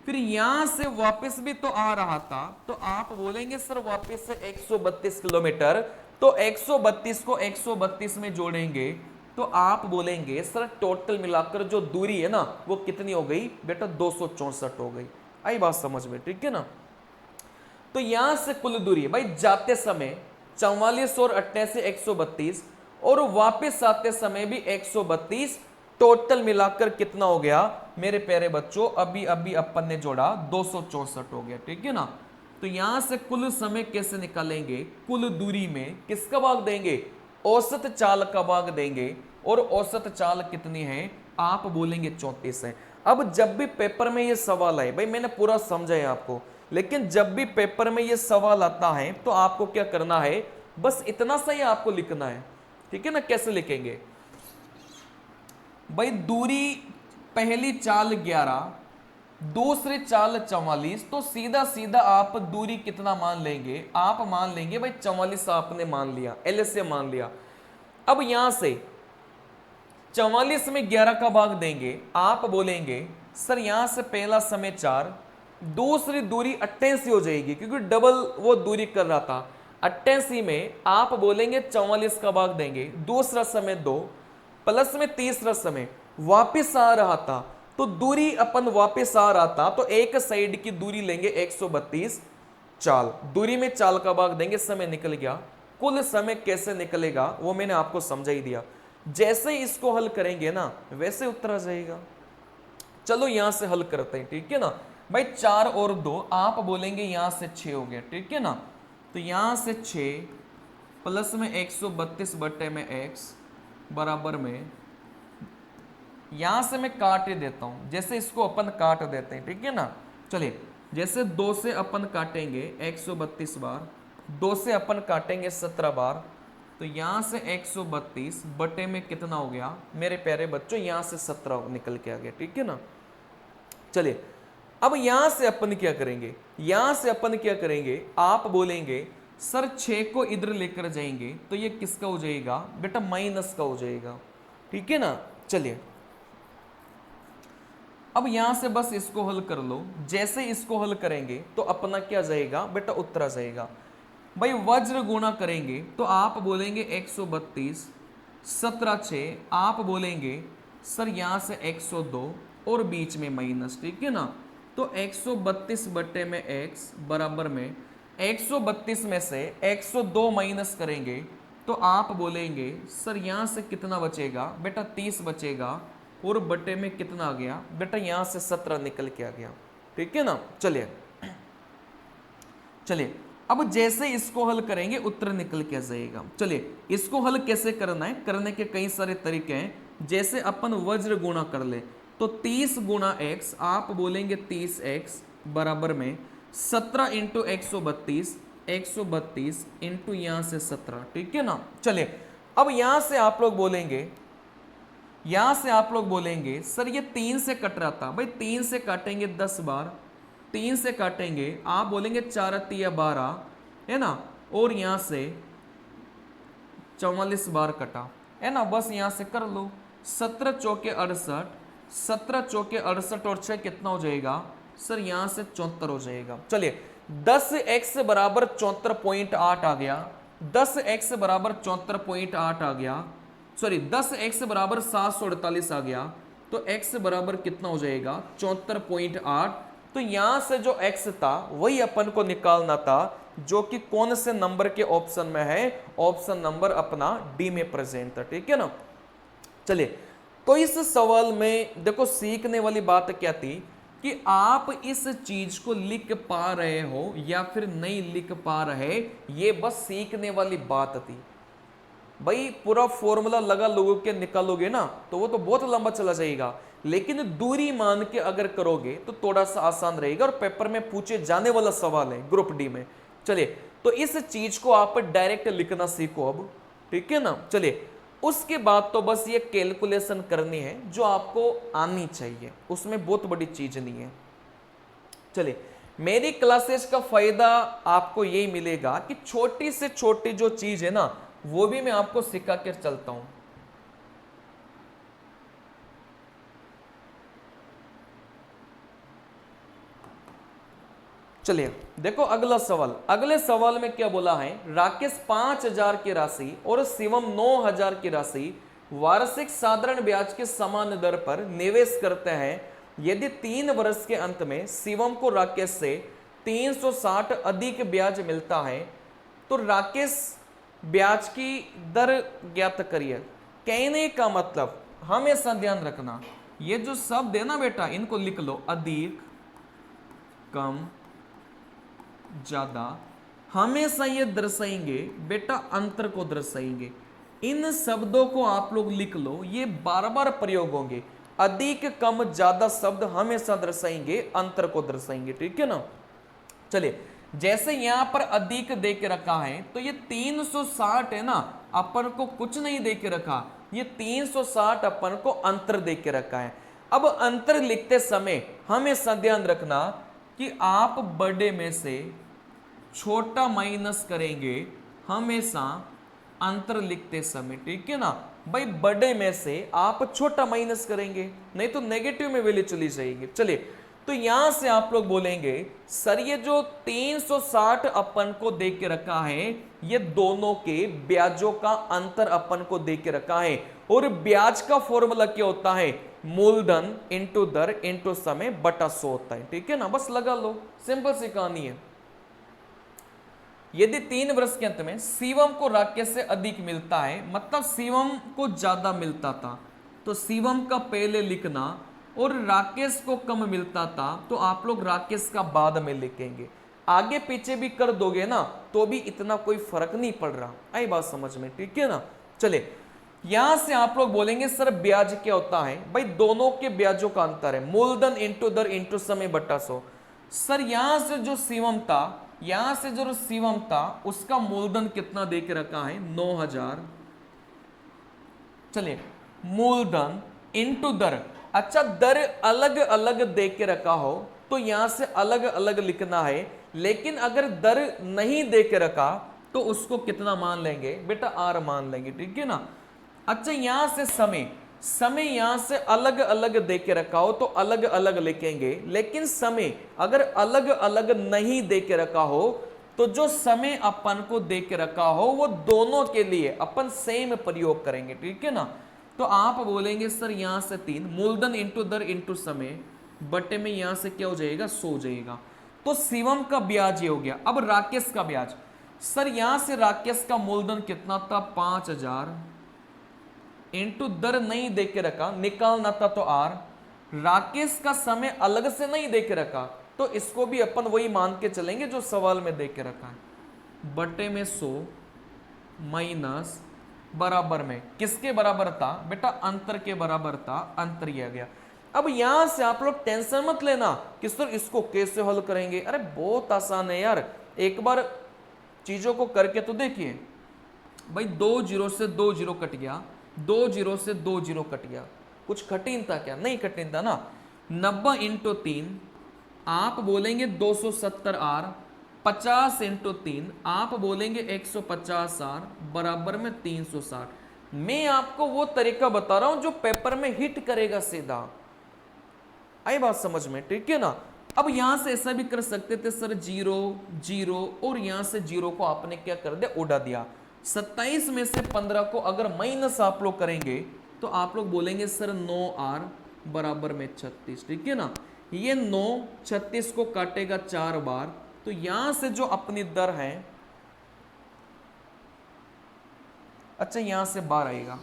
फिर यहां से वापस भी तो आ रहा था, तो आप बोलेंगे सर वापस से 132 किलोमीटर। तो 132 को 132 में जोड़ेंगे तो आप बोलेंगे सर टोटल मिलाकर जो दूरी है ना वो कितनी हो गई बेटा? 264 हो गई। आई बात समझ में, ठीक है ना। तो यहां से कुल दूरी भाई जाते समय 44 और 88 132 और वापस आते समय भी 132, टोटल मिलाकर कितना हो गया मेरे प्यारे बच्चों? अभी अभी अपन ने जोड़ा 264 हो गया, ठीक है ना। तो यहां से कुल समय कैसे निकालेंगे? कुल दूरी में किसका भाग देंगे? औसत चाल का भाग देंगे, और औसत चाल कितनी है? आप बोलेंगे 34 है। अब जब भी पेपर में ये सवाल आए, भाई मैंने पूरा समझाया आपको, लेकिन जब भी पेपर में ये सवाल आता है तो आपको क्या करना है? बस इतना सा ही आपको लिखना है, ठीक है ना। कैसे लिखेंगे भाई? दूरी पहली चाल 11, दूसरी चाल 44, तो सीधा सीधा आप दूरी कितना मान लेंगे? आप मान लेंगे भाई 44 आपने मान लिया, एलएसए मान लिया। अब यहां से 44 में 11 का भाग देंगे, आप बोलेंगे सर यहां से पहला समय 4, दूसरी दूरी 88 हो जाएगी क्योंकि डबल वो दूरी कर रहा था। 88 में आप बोलेंगे 44 का भाग देंगे, दूसरा समय 2, प्लस में तीसरा समय वापिस आ रहा था, तो दूरी अपन वापिस आ रहा था तो एक साइड की दूरी लेंगे 132 चाल, दूरी में चाल का भाग देंगे, समय निकल गया। कुल समय कैसे निकलेगा वो मैंने आपको समझा ही दिया। जैसे इसको हल करेंगे ना वैसे उत्तर आ जाएगा। चलो यहां से हल करते हैं, ठीक है ना भाई। 4 और 2 आप बोलेंगे यहां से 6 हो गया, ठीक है ना। तो यहां से 6 प्लस में 132 बटे में x बराबर में, यहां से मैं काट ही देता हूं, जैसे इसको अपन काट देते हैं, ठीक है ना। चलिए जैसे 2 से अपन काटेंगे 132 बार, 2 से अपन काटेंगे 17 बार, तो यहां से 132 बटे में कितना हो गया मेरे प्यारे बच्चों? यहां से 17 निकल के आ गया, ठीक है ना। चलिए अब यहां से अपन क्या करेंगे? यहां से अपन क्या करेंगे? आप बोलेंगे सर 6 को इधर लेकर जाएंगे तो ये किसका हो जाएगा बेटा, माइनस का हो जाएगा, ठीक है ना। चलिए अब यहां से बस इसको हल कर लो, जैसे इसको हल करेंगे तो अपना क्या जाएगा बेटा, उत्तर आ जाएगा। भाई वज्र गुणा करेंगे तो आप बोलेंगे 132, 17 6, आप बोलेंगे सर यहां से 102 और बीच में माइनस, ठीक है ना। तो 132 बट्टे में x बराबर में 132 में से 102 माइनस करेंगे तो आप बोलेंगे सर यहां से कितना बचेगा बेटा, 30 बचेगा और बट्टे में कितना आ गया बेटा, यहां से 17 निकल के आ गया, ठीक है ना। चलिए चलिए अब जैसे इसको हल करेंगे उत्तर निकल के आ जाएगा। चलिए इसको हल कैसे करना है, करने के कई सारे तरीके हैं। जैसे अपन वज्र गुणा कर ले तो 30 गुणा x, आप बोलेंगे 30x बराबर में 17 इंटू 132, 132 इंटू यहां से 17, ठीक है ना। चलिए अब यहां से आप लोग बोलेंगे, यहां से आप लोग बोलेंगे सर ये 3 से कट रहा था, भाई 3 से काटेंगे 10 बार, 3 से काटेंगे आप बोलेंगे 4 तिया 12 है ना, और यहां से 44 बार कटा है ना, बस यहां से कर लो। 17 चौके 68, 17 चौके 68 और 6 कितना हो जाएगा सर, यहां से 74 हो जाएगा। चलिए 10x बराबर 74.8 आ गया, 10x बराबर 74.8 आ गया, सॉरी 10x बराबर 748 आ गया, तो x बराबर कितना हो जाएगा 74.8। तो यहां से जो x था वही अपन को निकालना था, जो कि कौन से नंबर के ऑप्शन में है, ऑप्शन नंबर अपना डी में प्रेजेंट था, ठीक है ना। चलिए तो इस सवाल में देखो सीखने वाली बात क्या थी कि आप इस चीज को लिख पा रहे हो या फिर नहीं लिख पा रहे, ये बस सीखने वाली बात थी। भाई पूरा फॉर्मूला लगा लोगों के निकालोगे ना तो वो तो बहुत लंबा चला जाएगा, लेकिन दूरी मान के अगर करोगे तो थोड़ा सा आसान रहेगा और पेपर में पूछे जाने वाला सवाल है ग्रुप डी में। चलिए तो इस चीज को आप डायरेक्ट लिखना सीखो अब, ठीक है ना। चलिए उसके बाद तो बस ये कैलकुलेशन करनी है जो आपको आनी चाहिए, उसमें बहुत बड़ी चीज नहीं है। चलिए मेरी क्लासेस का फायदा आपको यही मिलेगा कि छोटी से छोटी जो चीज है ना वो भी मैं आपको सिखा कर चलता हूं। चलिए देखो अगला सवाल, अगले सवाल में क्या बोला है, राकेश 5000 की राशि और शिवम 9000 की राशि वार्षिक साधारण ब्याज के समान दर पर निवेश करते हैं। यदि 3 वर्ष के अंत में शिवम को राकेश से 360 अधिक ब्याज मिलता है तो राकेश ब्याज की दर ज्ञात करिए। कहने का मतलब हमेशा ध्यान रखना, ये जो शब्द है ना बेटा इनको लिख लो, अधिक कम ज्यादा, हमेशा ये दर्शाएंगे बेटा अंतर को दर्शाएंगे। इन शब्दों को आप लोग लिख लो, ये बार बार प्रयोग होंगे। अधिक कम ज्यादा शब्द हमेशा दर्शाएंगे अंतर को दर्शाएंगे, ठीक है ना। चलिए जैसे यहां पर अधिक दे के रखा है तो ये 360 है ना, अपन को कुछ नहीं दे के रखा, ये 360 अपन को अंतर दे के रखा है। अब अंतर लिखते समय हमेशा ध्यान रखना कि आप बड़े में से छोटा माइनस करेंगे हमेशा अंतर लिखते समय, ठीक है ना। भाई बड़े में से आप छोटा माइनस करेंगे, नहीं तो नेगेटिव में वैल्यू चली जाएगी। चलिए तो यहां से आप लोग बोलेंगे सर ये जो 360 अपन को दे के रखा है ये दोनों के ब्याजों का अंतर अपन को दे के रखा है, और ब्याज का फॉर्मूला क्या होता है, मूलधन इंटू दर इंटू समय बटा 100 होता है, ठीक है ना। बस लगा लो, सिंपल सी कहानी है। यदि 3 वर्ष के अंत में शिवम को राकेश से अधिक मिलता है, मतलब शिवम को ज्यादा मिलता था तो शिवम का पहले लिखना, और राकेश को कम मिलता था तो आप लोग राकेश का बाद में लिखेंगे। आगे पीछे भी कर दोगे ना तो भी इतना कोई फर्क नहीं पड़ रहा, आई बात समझ में, ठीक है ना। चलिए यहां से आप लोग बोलेंगे सर ब्याज क्या होता है, भाई दोनों के ब्याजों का अंतर है, मूलधन इंटू दर इंटू समय बटा 100। सर यहां से जो शिवम था, यहां से जो शिवम था उसका मूलधन कितना दे के रखा है 9000। चलिए मूलधन इंटू दर, अच्छा दर अलग अलग दे के रखा हो तो यहां से अलग अलग लिखना है, लेकिन अगर दर नहीं दे के रखा तो उसको कितना मान लेंगे बेटा, आर मान लेंगे, ठीक है ना। अच्छा यहां से समय, समय यहां से अलग अलग दे के रखा हो तो अलग अलग लिखेंगे, लेकिन समय अगर अलग अलग नहीं दे के रखा हो तो जो समय अपन को दे के रखा हो वो दोनों के लिए अपन सेम प्रयोग करेंगे, ठीक है ना। तो आप बोलेंगे सर यहां से 3 मूलधन इंटू दर इंटू समय बटे में यहां से क्या हो जाएगा, 100 हो जाएगा। तो शिवम का ब्याज ये हो गया। अब राकेश का ब्याज, सर यहां से राकेश का मूलधन कितना था, 5000 इंटू दर नहीं दे के रखा, निकालना था तो आर। राकेश का समय अलग से नहीं दे के रखा तो इसको भी अपन वही मान के चलेंगे जो सवाल में दे के रखा है, बटे में 100 माइनस बराबर में किसके बराबर था बेटा, अंतर के बराबर था, अंतर यह गया। अब यहां से आप लोग टेंशन मत लेना कि सर इसको कैसे हल करेंगे, अरे बहुत आसान है यार, एक बार चीजों को करके तो देखिए। भाई 2 जीरो से 2 जीरो कट गया, 2 जीरो से 2 जीरो कट गया, कुछ कठिन था क्या, नहीं कठिन था ना। 90 इंटू 3 आप बोलेंगे 270 आर, 50 इंटू 3 आप बोलेंगे 150 आर बराबर में 360। मैं आपको वो तरीका बता रहा हूं जो पेपर में हिट करेगा सीधा, आई बात समझ में, ठीक है ना। अब यहां से ऐसा भी कर सकते थे सर 0 0 और यहां से 0 को आपने क्या कर दिया, उड़ा दिया। 27 में से 15 को अगर माइनस आप लोग करेंगे तो आप लोग बोलेंगे सर 9 आर बराबर में 36, ठीक है ना। ये 9 36 को काटेगा 4 बार, तो यहां से जो अपनी दर है, अच्छा यहां से बार आएगा,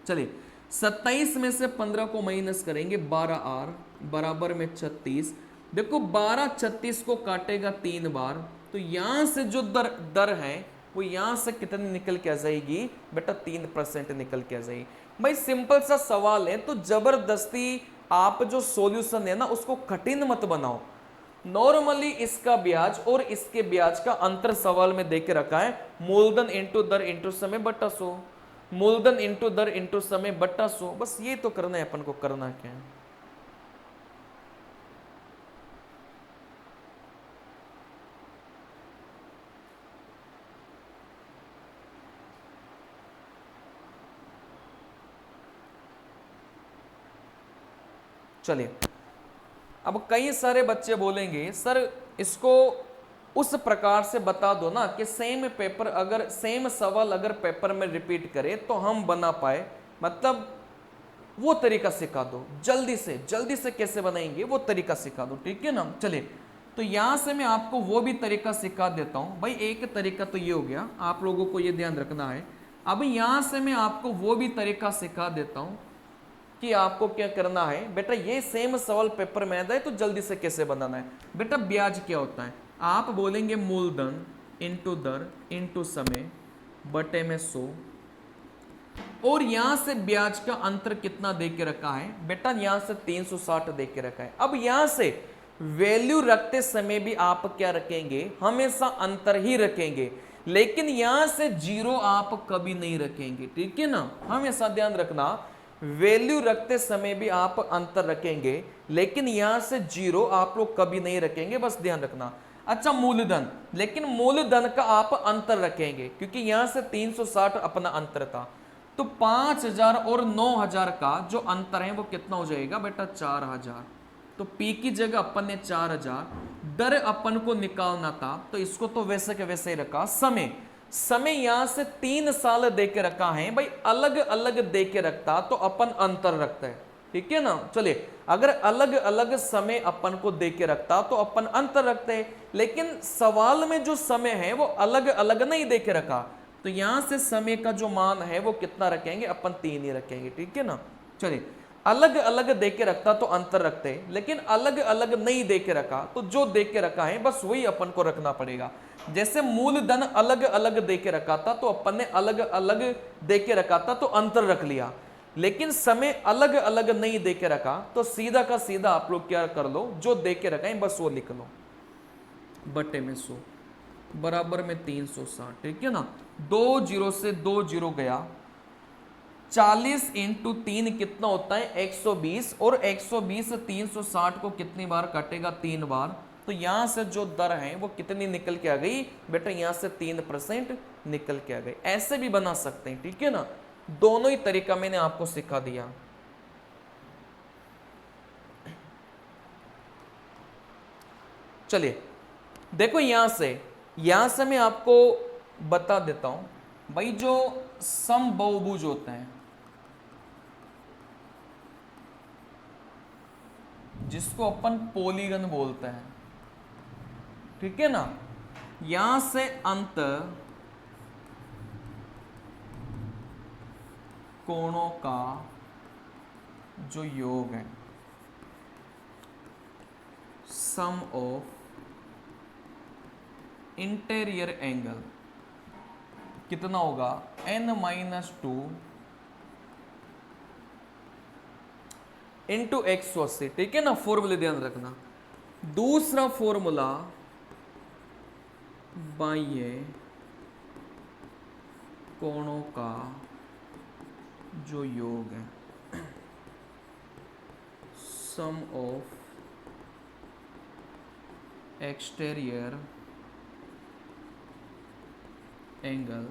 चलिए 27 में से 15 को माइनस करेंगे, 12 आर बराबर में 36। देखो 12 36 को काटेगा 3 बार, तो यहां से जो दर है वो यहां से कितनी निकल के आ जाएगी बेटा, 3% निकल के आ जाएगी। भाई सिंपल सा सवाल है तो जबरदस्ती आप जो सॉल्यूशन है ना उसको कठिन मत बनाओ। नॉर्मली इसका ब्याज और इसके ब्याज का अंतर सवाल में देके रखा है, मूलधन इंटू दर इंटू समय बट्टा 100, मूलधन इंटू दर इंटू समय बट्टा 100, बस ये तो करना है अपन को, करना क्या है। चलिए अब कई सारे बच्चे बोलेंगे सर इसको उस प्रकार से बता दो ना कि सेम पेपर अगर सेम सवाल अगर पेपर में रिपीट करे तो हम बना पाए, मतलब वो तरीका सिखा दो, जल्दी से कैसे बनाएंगे वो तरीका सिखा दो, ठीक है ना। चलिए तो यहां से मैं आपको वो भी तरीका सिखा देता हूं। भाई एक तरीका तो ये हो गया, आप लोगों को ये ध्यान रखना है। अब यहां से मैं आपको वो भी तरीका सिखा देता हूं कि आपको क्या करना है बेटा, ये सेम सवाल पेपर में आता है तो जल्दी से कैसे बनाना है। बेटा ब्याज क्या होता है, आप बोलेंगे मूलधन इंटू दर इंटू समय बटे में 100, और यहां से ब्याज का अंतर कितना दे के रखा है बेटा, यहां से 360 दे के रखा है। अब यहां से वैल्यू रखते समय भी आप क्या रखेंगे, हमेशा अंतर ही रखेंगे, लेकिन यहां से 0 आप कभी नहीं रखेंगे, ठीक है ना। हमेशा ध्यान रखना वैल्यू रखते समय भी आप अंतर रखेंगे, लेकिन यहां से 0 आप लोग कभी नहीं रखेंगे, बस ध्यान रखना। अच्छा मूलधन, लेकिन मूलधन का आप अंतर रखेंगे क्योंकि यहां से 360 अपना अंतर था, तो 5000 और 9000 का जो अंतर है वो कितना हो जाएगा बेटा, 4000। तो पी की जगह अपन ने 4000, दर अपन को निकालना था तो इसको तो वैसे के वैसे ही रखा। समय यहां से 3 साल दे के रखा है, भाई अलग अलग दे के रखता तो अपन अंतर रखते हैं, ठीक है ना। चलिए अगर अलग अलग समय अपन को दे के रखता तो अपन अंतर रखते हैं, लेकिन सवाल में जो समय है वो अलग अलग नहीं दे के रखा, तो यहां से समय का जो मान है वो कितना रखेंगे, अपन 3 ही रखेंगे, ठीक है ना। चलिए अलग अलग दे के रखता तो अंतर रखते हैं, लेकिन अलग अलग नहीं दे के रखा तो जो दे के रखा है बस वही अपन को रखना पड़ेगा। जैसे मूलधन अलग अलग दे के रखा था तो अपन ने अलग अलग दे के रखा था तो अंतर रख लिया, लेकिन समय अलग अलग नहीं दे के रखा तो सीधा का सीधा आप लोग क्या कर लो, जो दे के रखा है बस वो लिख लो, बटे में 100 बराबर में 360, ठीक है ना। 2 जीरो से 2 जीरो गया, 40 इंटू 3 कितना होता है 120, और 120 से 360 को कितनी बार काटेगा, 3 बार, तो यहां से जो दर है वो कितनी निकल के आ गई बेटा, यहां से 3% निकल के आ गई। ऐसे भी बना सकते हैं, ठीक है ना, दोनों ही तरीका मैंने आपको सिखा दिया। चलिए देखो, यहां से मैं आपको बता देता हूं भाई, जो समबहुभुज होते हैं, जिसको अपन पॉलीगन बोलते हैं, ठीक है ना, यहां से अंत कोणों का जो योग है, सम ऑफ इंटीरियर एंगल कितना होगा, n-2 इंटू 180, ठीक है ना, फॉर्मूले ध्यान रखना। दूसरा फॉर्मूला बाह्य कोणों का जो योग है, सम ऑफ एक्सटीरियर एंगल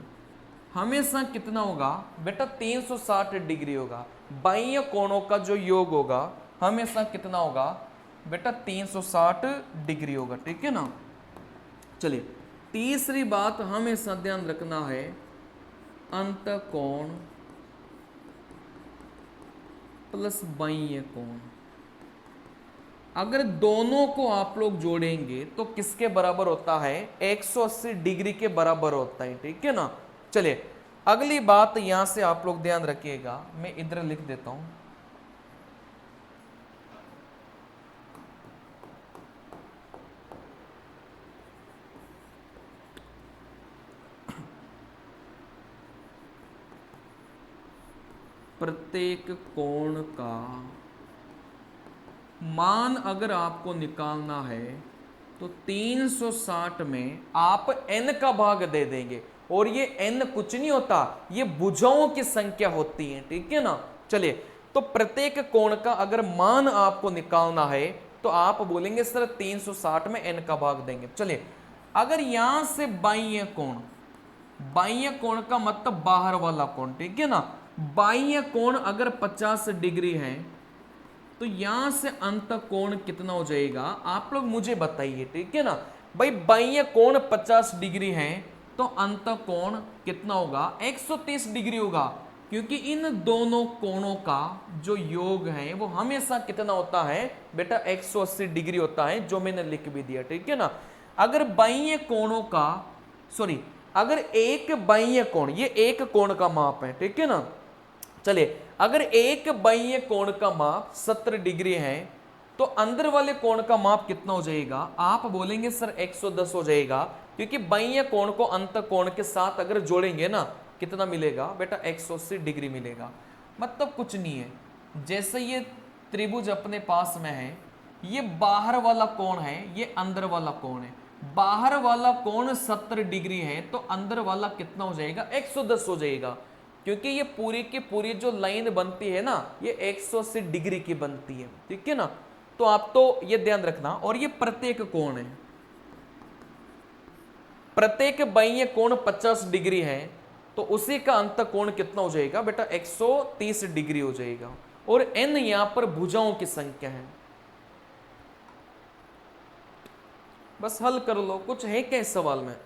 हमेशा कितना होगा बेटा, 360 डिग्री होगा। बाह्य कोणों का जो योग होगा हमेशा कितना होगा बेटा, 360 डिग्री होगा, ठीक है ना। चलिए तीसरी बात हमेशा ध्यान रखना है, अंतःकोण प्लस बाह्य कोण, अगर दोनों को आप लोग जोड़ेंगे तो किसके बराबर होता है, 180 डिग्री के बराबर होता है, ठीक है ना। चलिए अगली बात यहां से आप लोग ध्यान रखिएगा, मैं इधर लिख देता हूं, प्रत्येक कोण का मान अगर आपको निकालना है तो 360 में आप n का भाग दे देंगे, और ये n कुछ नहीं होता, ये भुजाओं की संख्या होती है, ठीक है ना। चलिए तो प्रत्येक कोण का अगर मान आपको निकालना है तो आप बोलेंगे सर 360 में n का भाग देंगे। चलिए अगर यहां से बाह्य कोण का मतलब बाहर वाला कोण, ठीक है ना, बाह्य कोण अगर 50 डिग्री है तो यहां से अंत कोण कितना हो जाएगा, आप लोग मुझे बताइए, ठीक है ना। भाई बाह्य कोण 50 डिग्री है तो अंत कोण कितना होगा, 130 डिग्री होगा, क्योंकि इन दोनों कोणों का जो योग है वो हमेशा कितना होता है बेटा, 180 डिग्री होता है, जो मैंने लिख भी दिया, ठीक है ना। अगर बाह्य कोणों का अगर एक बाह्य कोण, ये एक कोण का माप है, ठीक है ना। चलिए अगर एक बाह्य कोण का माप 70 डिग्री है तो अंदर वाले कोण का माप कितना हो जाएगा, आप बोलेंगे सर 110 हो जाएगा, क्योंकि बाह्य कोण को अंत कोण के साथ अगर जोड़ेंगे ना कितना मिलेगा बेटा, 180 डिग्री मिलेगा। मतलब कुछ नहीं है, जैसे ये त्रिभुज अपने पास में है, ये बाहर वाला कोण है, ये अंदर वाला कोण है, बाहर वाला कोण 70 डिग्री है तो अंदर वाला कितना हो जाएगा, 110 हो जाएगा, क्योंकि ये पूरी की पूरी जो लाइन बनती है ना ये 180 डिग्री की बनती है, ठीक है ना। तो आप तो ये ध्यान रखना, और ये प्रत्येक कोण है, प्रत्येक बाह्य कोण 50 डिग्री है तो उसी का अंत कोण कितना हो जाएगा बेटा, 130 डिग्री हो जाएगा, और n यहां पर भुजाओं की संख्या है। बस हल कर लो, कुछ है क्या इस सवाल में।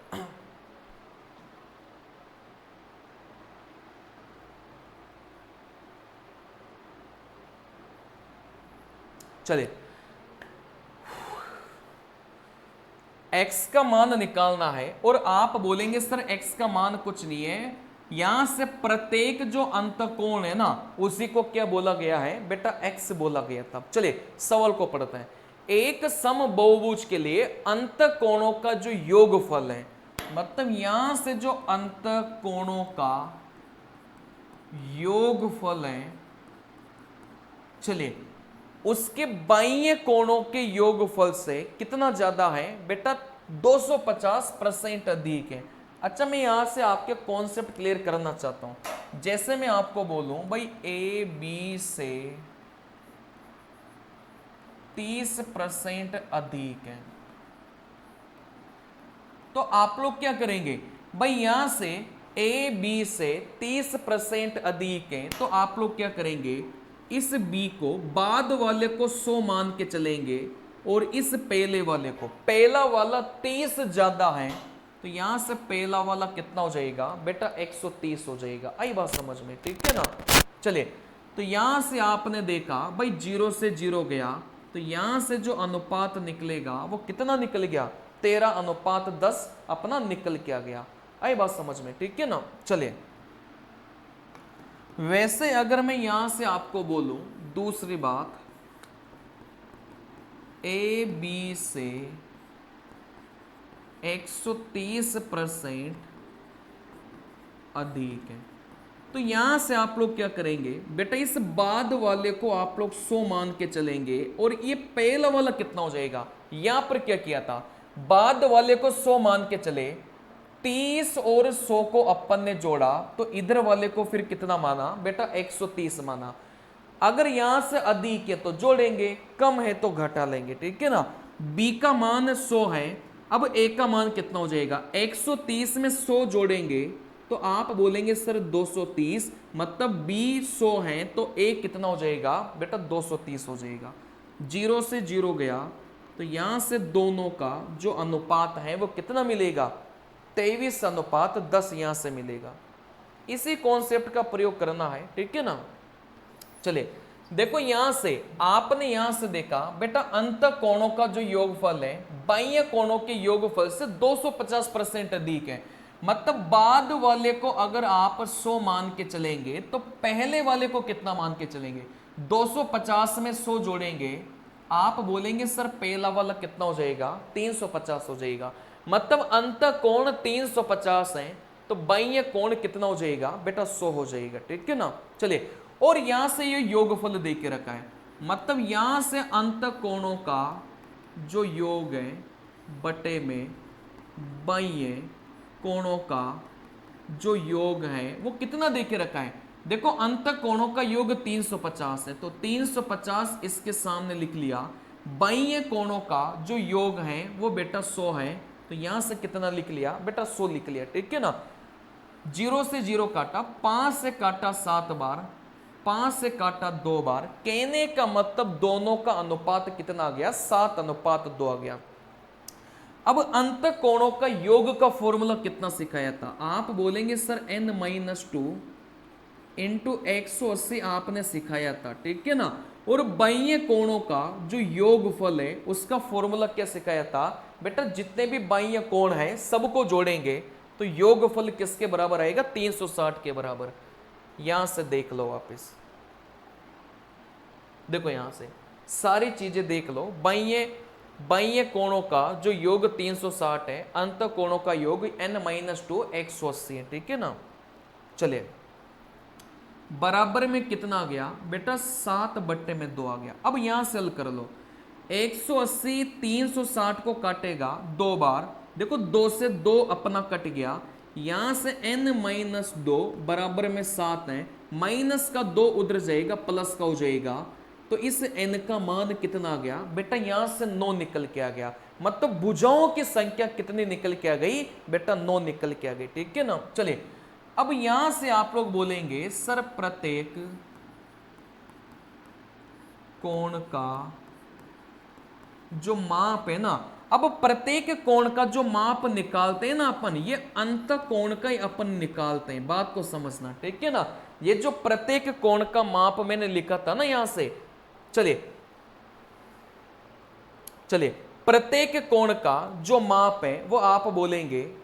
चलिए x का मान निकालना है, और आप बोलेंगे सर x का मान कुछ नहीं है, यहां से प्रत्येक जो अंतकोण है ना उसी को क्या बोला गया है बेटा, x बोला गया था। चलिए सवाल को पढ़ते हैं। एक समबहुभुज के लिए अंतकोणों का जो योगफल है, मतलब यहां से जो अंतकोणों का योगफल है, चलिए उसके बाह्य कोणों के योगफल से कितना ज्यादा है बेटा, 250% अधिक है। अच्छा मैं यहां से आपके कॉन्सेप्ट क्लियर करना चाहता हूं। जैसे मैं आपको बोलूं भाई ए बी से 30% अधिक है, तो आप लोग क्या करेंगे भाई, यहां से ए बी से 30% अधिक है, तो आप लोग क्या करेंगे, इस बी को बाद वाले को 100 मान के चलेंगे और इस पहले वाले को, पहला वाला 30 ज्यादा है, तो यहां से पहला वाला कितना हो जाएगा बेटा 130 हो जाएगा। आई बात समझ में, ठीक है ना। चलिए, तो यहां से आपने देखा भाई 0 से 0 गया, तो यहां से जो अनुपात निकलेगा वो कितना निकल गया, 13:10 अपना निकल के आ गया। आई बात समझ में, ठीक है ना। चलिए, वैसे अगर मैं यहां से आपको बोलूं दूसरी बात, ए बी से 130% अधिक है, तो यहां से आप लोग क्या करेंगे बेटा, इस बाद वाले को आप लोग 100 मान के चलेंगे और ये पहला वाला कितना हो जाएगा, यहां पर क्या किया था, बाद वाले को 100 मान के चले, 30 और 100 को अपन ने जोड़ा, तो इधर वाले को फिर कितना माना बेटा 130 माना। अगर यहां से अधिक है तो जोड़ेंगे, कम है तो घटा लेंगे, ठीक है ना। b का मान 100 है, अब a का मान कितना हो जाएगा, 130 में 100 जोड़ेंगे तो आप बोलेंगे सर 230, मतलब b 100 है तो a कितना हो जाएगा बेटा 230 हो जाएगा। 0 से 0 गया, तो यहां से दोनों का जो अनुपात है वो कितना मिलेगा, 23:10 यहां से मिलेगा। इसी कॉन्सेप्ट का प्रयोग करना है, ठीक है ना। चलिए, देखो यहां से आपने यहां से देखा बेटा, अंत कोणों का जो योगफल है बाह्य कोणों के योगफल से 250% अधिक है, मतलब बाद वाले को अगर आप 100 मान के चलेंगे तो पहले वाले को कितना मान के चलेंगे, 250 में 100 जोड़ेंगे, आप बोलेंगे सर पहला वाला कितना हो जाएगा 350 हो जाएगा, मतलब अंत कोण 350 है तो बाह्य कोण कितना हो जाएगा बेटा 100 हो जाएगा, ठीक है ना। चलिए, और यहां से ये योगफल दे के रखा है, मतलब यहां से अंत कोणों का जो योग है बटे में बाह्य कोणों का जो योग है वो कितना दे के रखा है, देखो अंत कोणों का योग 350 है, तो 350 इसके सामने लिख लिया, बाह्य कोणों का जो योग है वो बेटा 100 है, तो यहां से कितना लिख लिया बेटा 100 लिख लिया, ठीक है ना। 0 से 0 काटा, 5 से काटा 7 बार, 5 से काटा 2 बार, कहने का मतलब दोनों का अनुपात कितना आ गया 7:2 आ गया। अब अंत कोणों का योग का फॉर्मूला कितना सिखाया था, आप बोलेंगे सर n-2 इंटू 180 आपने सिखाया था, ठीक है ना। और बाह्य कोणों का जो योगफल है उसका फॉर्मूला क्या सिखाया था बेटा, जितने भी बाह्य कोण है सबको जोड़ेंगे तो योगफल किसके बराबर आएगा 360 के बराबर। यहां से देख लो वापस, देखो यहां से सारी चीजें देख लो, बाह्य कोणों का जो योग 360 है, अंत कोणों का योग n-2 180 है, ठीक है ना। चलिए, बराबर में कितना आ गया बेटा 7/2 आ गया। अब यहां से हल कर लो, 180 360 को काटेगा 2 बार, देखो 2 से 2 अपना कट गया, यहां से n-2 बराबर में 7 है, माइनस का 2 उधर जाएगा प्लस का हो जाएगा, तो इस n का मान कितना आ गया बेटा, यहां से 9 निकल के आ गया, मतलब भुजाओं की संख्या कितनी निकल के आ गई बेटा 9 निकल के आ गई, ठीक है ना। चलिए, अब यहां से आप लोग बोलेंगे सर प्रत्येक कोण का जो माप है ना, अब प्रत्येक कोण का जो माप निकालते हैं ना अपन, ये अंत कोण का ही अपन निकालते हैं, बात को समझना, ठीक है ना। ये जो प्रत्येक कोण का माप मैंने लिखा था ना यहां से, चलिए प्रत्येक कोण का जो माप है वो आप बोलेंगे,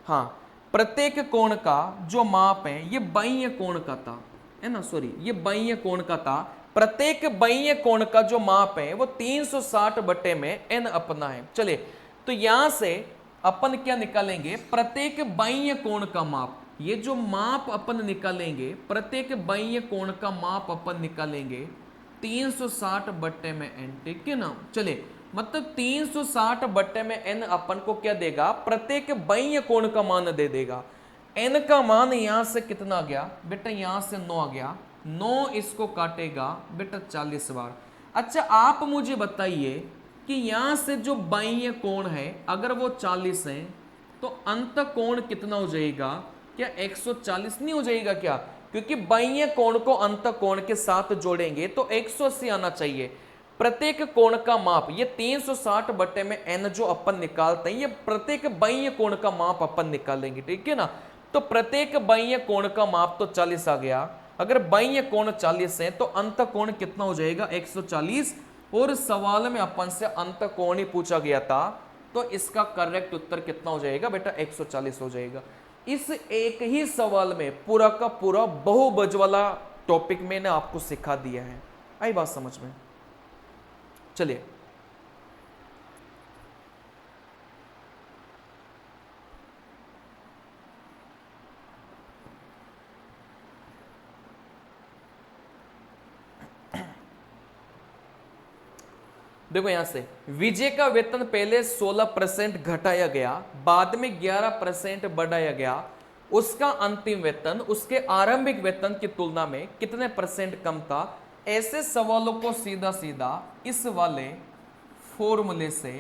हाँ प्रत्येक कोण का जो माप है ये बाह्य कोण का था, है ना, सॉरी ये बाह्य कोण का था, प्रत्येक बाह्य कोण का जो माप है वो 360 बटे में n अपना है। चलिए, तो यहां से अपन क्या निकालेंगे, प्रत्येक बाह्य कोण का माप, ये जो माप अपन निकालेंगे प्रत्येक बाह्य कोण का माप अपन निकालेंगे 360 बट्टे में n, ठीक है ना। चलिए, मतलब 360 बट्टे में n अपन को क्या देगा, प्रत्येक बाह्य कोण का मान दे देगा। n का मान यहां से कितना आ गया बेटा, यहां से 9 आ गया, 9 इसको काटेगा बेटा 40 बार। अच्छा, आप मुझे बताइए कि यहां से जो बाह्य कोण है अगर वो 40 है तो अंत कोण कितना हो जाएगा, क्या 140 नहीं हो जाएगा क्या, क्योंकि बाह्य कोण को अंत कोण के साथ जोड़ेंगे तो 180 आना चाहिए। प्रत्येक कोण का माप ये 360 बटे में n जो अपन निकालते हैं, ये प्रत्येक बाह्य कोण का माप अपन निकालेंगे, ठीक है ना। तो प्रत्येक बाह्य कोण का माप तो 40 आ गया। अगर बाह्य कोण 40 है तो अंत कोण कितना हो जाएगा, 140। और सवाल में अपन से अंत कोण ही पूछा गया था, तो इसका करेक्ट उत्तर कितना हो जाएगा बेटा, 140 हो जाएगा। इस एक ही सवाल में पूरा का पूरा बहुभुज वाला टॉपिक मैंने आपको सिखा दिया है। आई बात समझ में? चलिए देखो यहां से, विजय का वेतन पहले 16% घटाया गया, बाद में 11% बढ़ाया गया। उसका अंतिम वेतन उसके आरंभिक वेतन की तुलना में कितने परसेंट कम था। ऐसे सवालों को सीधा सीधा इस वाले फॉर्मूले से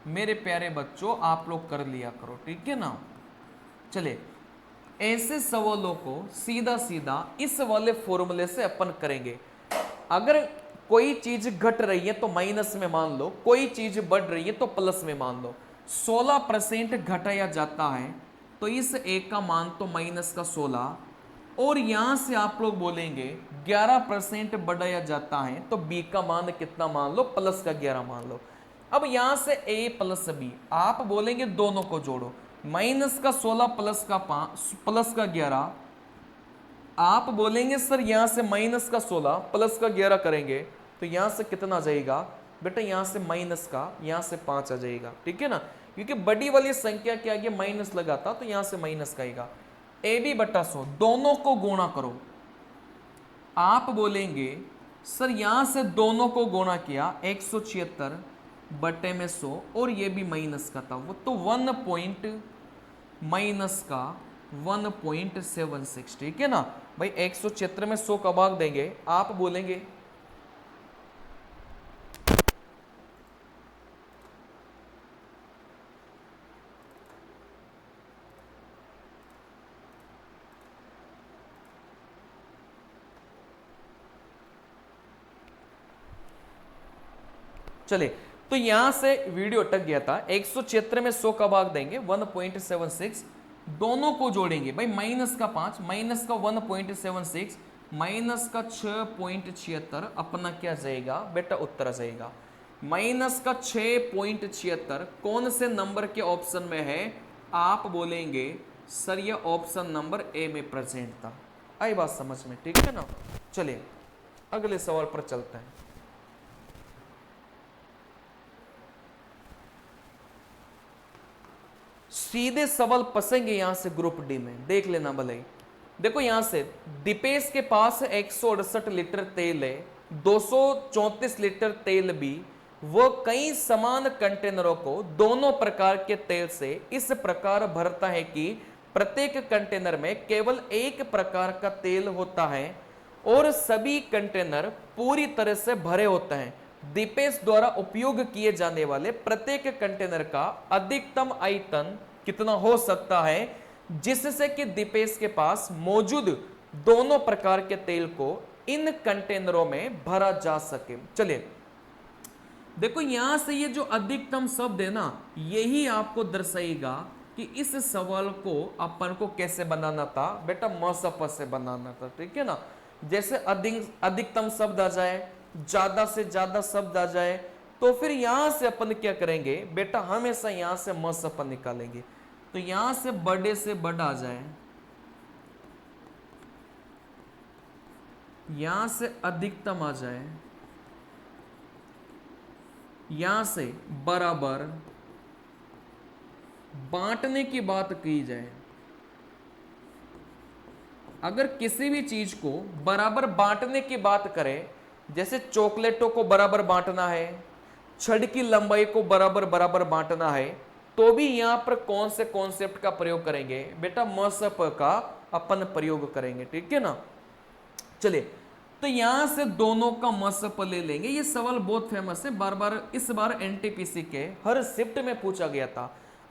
मेरे प्यारे बच्चों आप लोग कर लिया करो, ठीक है ना। चलिए ऐसे सवालों को सीधा सीधा इस वाले फॉर्मूले से अपन करेंगे। अगर कोई चीज घट रही है तो माइनस में मान लो, कोई चीज बढ़ रही है तो प्लस में मान लो। 16% घटाया जाता है तो इस एक का मान तो माइनस का 16, और यहां से आप लोग बोलेंगे 11% बढ़ाया जाता है तो बी का मान कितना मान लो, प्लस का 11 मान लो। अब यहां से ए प्लस बी आप बोलेंगे दोनों को जोड़ो, माइनस का 16 प्लस का 5 प्लस का 11। आप बोलेंगे सर यहां से माइनस का 16 प्लस का 11 करेंगे तो यहां से कितना आ जाएगा बेटा, यहां से माइनस का, यहां से 5 आ जाएगा, ठीक है ना। क्योंकि बड़ी वाली संख्या क्या आगे माइनस लगाता तो यहां से माइनस का आएगा। ए बी बटा 100 दोनों को गुणा करो। आप बोलेंगे सर यहां से दोनों को गुणा किया 176 बटे में 100, और ये भी माइनस का था, वो तो 1 पॉइंट माइनस का 1.76, ठीक है ना भाई। 176 में 100 का भाग देंगे, आप बोलेंगे चले, तो यहां से वीडियो अटक गया था। 176 में 100 का भाग देंगे 1.76, दोनों को जोड़ेंगे भाई, माइनस का 5 माइनस का 1.76 माइनस का 6.76 अपना क्या जाएगा बेटा, उत्तर जाएगा माइनस का 6.76। कौन से नंबर के ऑप्शन में है, आप बोलेंगे सर ये ऑप्शन नंबर ए में प्रेजेंट था। आई बात समझ में, ठीक है ना। चलिए अगले सवाल पर चलते हैं। सीधे सवाल फंसेंगे यहां से ग्रुप डी में, देख लेना भले। देखो यहां से दीपेश के पास 168 लीटर तेल है, 234 लीटर तेल भी। वो कई समान कंटेनरों को दोनों प्रकार के तेल से इस प्रकार भरता है कि प्रत्येक कंटेनर में केवल एक प्रकार का तेल होता है और सभी कंटेनर पूरी तरह से भरे होते हैं। दीपेश द्वारा उपयोग किए जाने वाले प्रत्येक कंटेनर का अधिकतम आयतन कितना हो सकता है जिससे कि दीपेश के पास मौजूद दोनों प्रकार के तेल को इन कंटेनरों में भरा जा सके। चलिए देखो यहां से ये जो अधिकतम शब्द है ना, यही आपको दर्शाएगा कि इस सवाल को अपन को कैसे बनाना था बेटा, मसफ से बनाना था, ठीक है ना। जैसे अधिकतम शब्द आ जाए, ज्यादा से ज्यादा शब्द आ जाए, तो फिर यहां से अपन क्या करेंगे बेटा, हमेशा यहां से मसफ निकालेंगे। तो यहां से बड़े से बड़ा आ जाए, यहां से अधिकतम आ जाए, यहां से बराबर बांटने की बात की जाए। अगर किसी भी चीज को बराबर बांटने की बात करें, जैसे चॉकलेटों को बराबर बांटना है, छड़ की लंबाई को बराबर बराबर बांटना है, तो भी यहां पर कौन से कॉन्सेप्ट का प्रयोग करेंगे बेटा, मसफ का अपन प्रयोग करेंगे, ठीक है ना। चलिए तो यहां से दोनों का मसफ ले लेंगे। ये सवाल बहुत फेमस है, बार बार इस बार एनटीपीसी के हर शिफ्ट में पूछा गया था।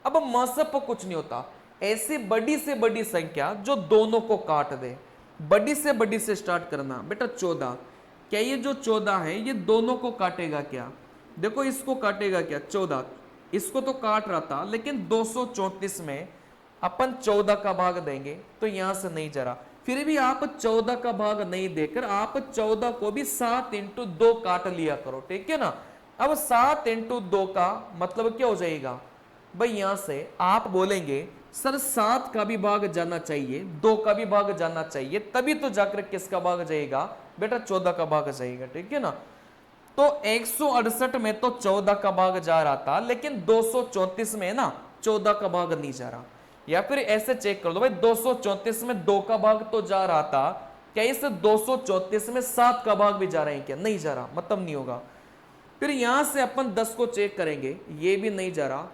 अब मसप कुछ नहीं होता, ऐसी बड़ी से बड़ी संख्या जो दोनों को काट दे। बड़ी से बड़ी से स्टार्ट करना बेटा 14, क्या ये जो 14 है ये दोनों को काटेगा क्या? देखो इसको काटेगा क्या? 14, इसको तो काट रहा था, लेकिन 234 में अपन 14 का भाग देंगे तो यहां से नहीं जा रहा। फिर भी आप 14 का भाग नहीं देकर आप 14 को भी 7 इंटू 2 काट लिया करो, ठीक है ना। अब 7 इंटू 2 का मतलब क्या हो जाएगा भाई? यहां से आप बोलेंगे सर 7 का भी भाग जाना चाहिए, 2 का भी भाग जाना चाहिए, तभी तो जाकर किसका भाग जाएगा बेटा? 14 का भाग जाएगा, ठीक है ना। तो 168 में तो 14 का भाग जा रहा था, लेकिन 234 में ना 14 का भाग नहीं जा रहा। या फिर ऐसे चेक कर लो भाई, 234 में 2 का भाग तो जा रहा था, क्या इस 234 में 7 का भाग भी जा रहा है क्या? नहीं जा रहा, मतलब नहीं होगा। फिर यहां से अपन 10 को चेक करेंगे, ये भी नहीं जा रहा,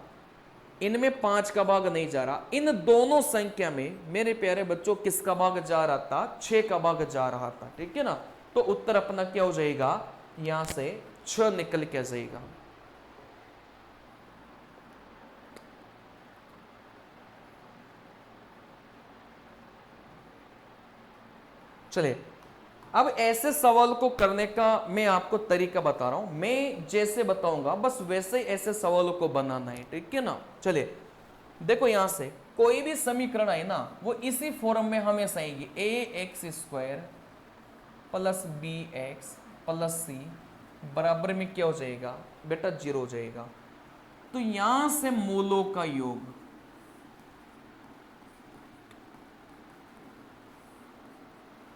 इनमें 5 का भाग नहीं जा रहा। इन दोनों संख्या में मेरे प्यारे बच्चों किसका भाग जा रहा था? 6 का भाग जा रहा था, ठीक है ना। तो उत्तर अपना क्या हो जाएगा? यहां से 6 निकल के जाएगा। चलिए, अब ऐसे सवाल को करने का मैं आपको तरीका बता रहा हूं। मैं जैसे बताऊंगा बस वैसे ही ऐसे सवालों को बनाना है, ठीक है ना। चलिए देखो, यहां से कोई भी समीकरण है ना वो इसी फॉर्म में हमेशा आएगी, ax² plus bx plus c बराबर में क्या हो जाएगा बेटा? 0 हो जाएगा। तो यहां से मूलों का योग,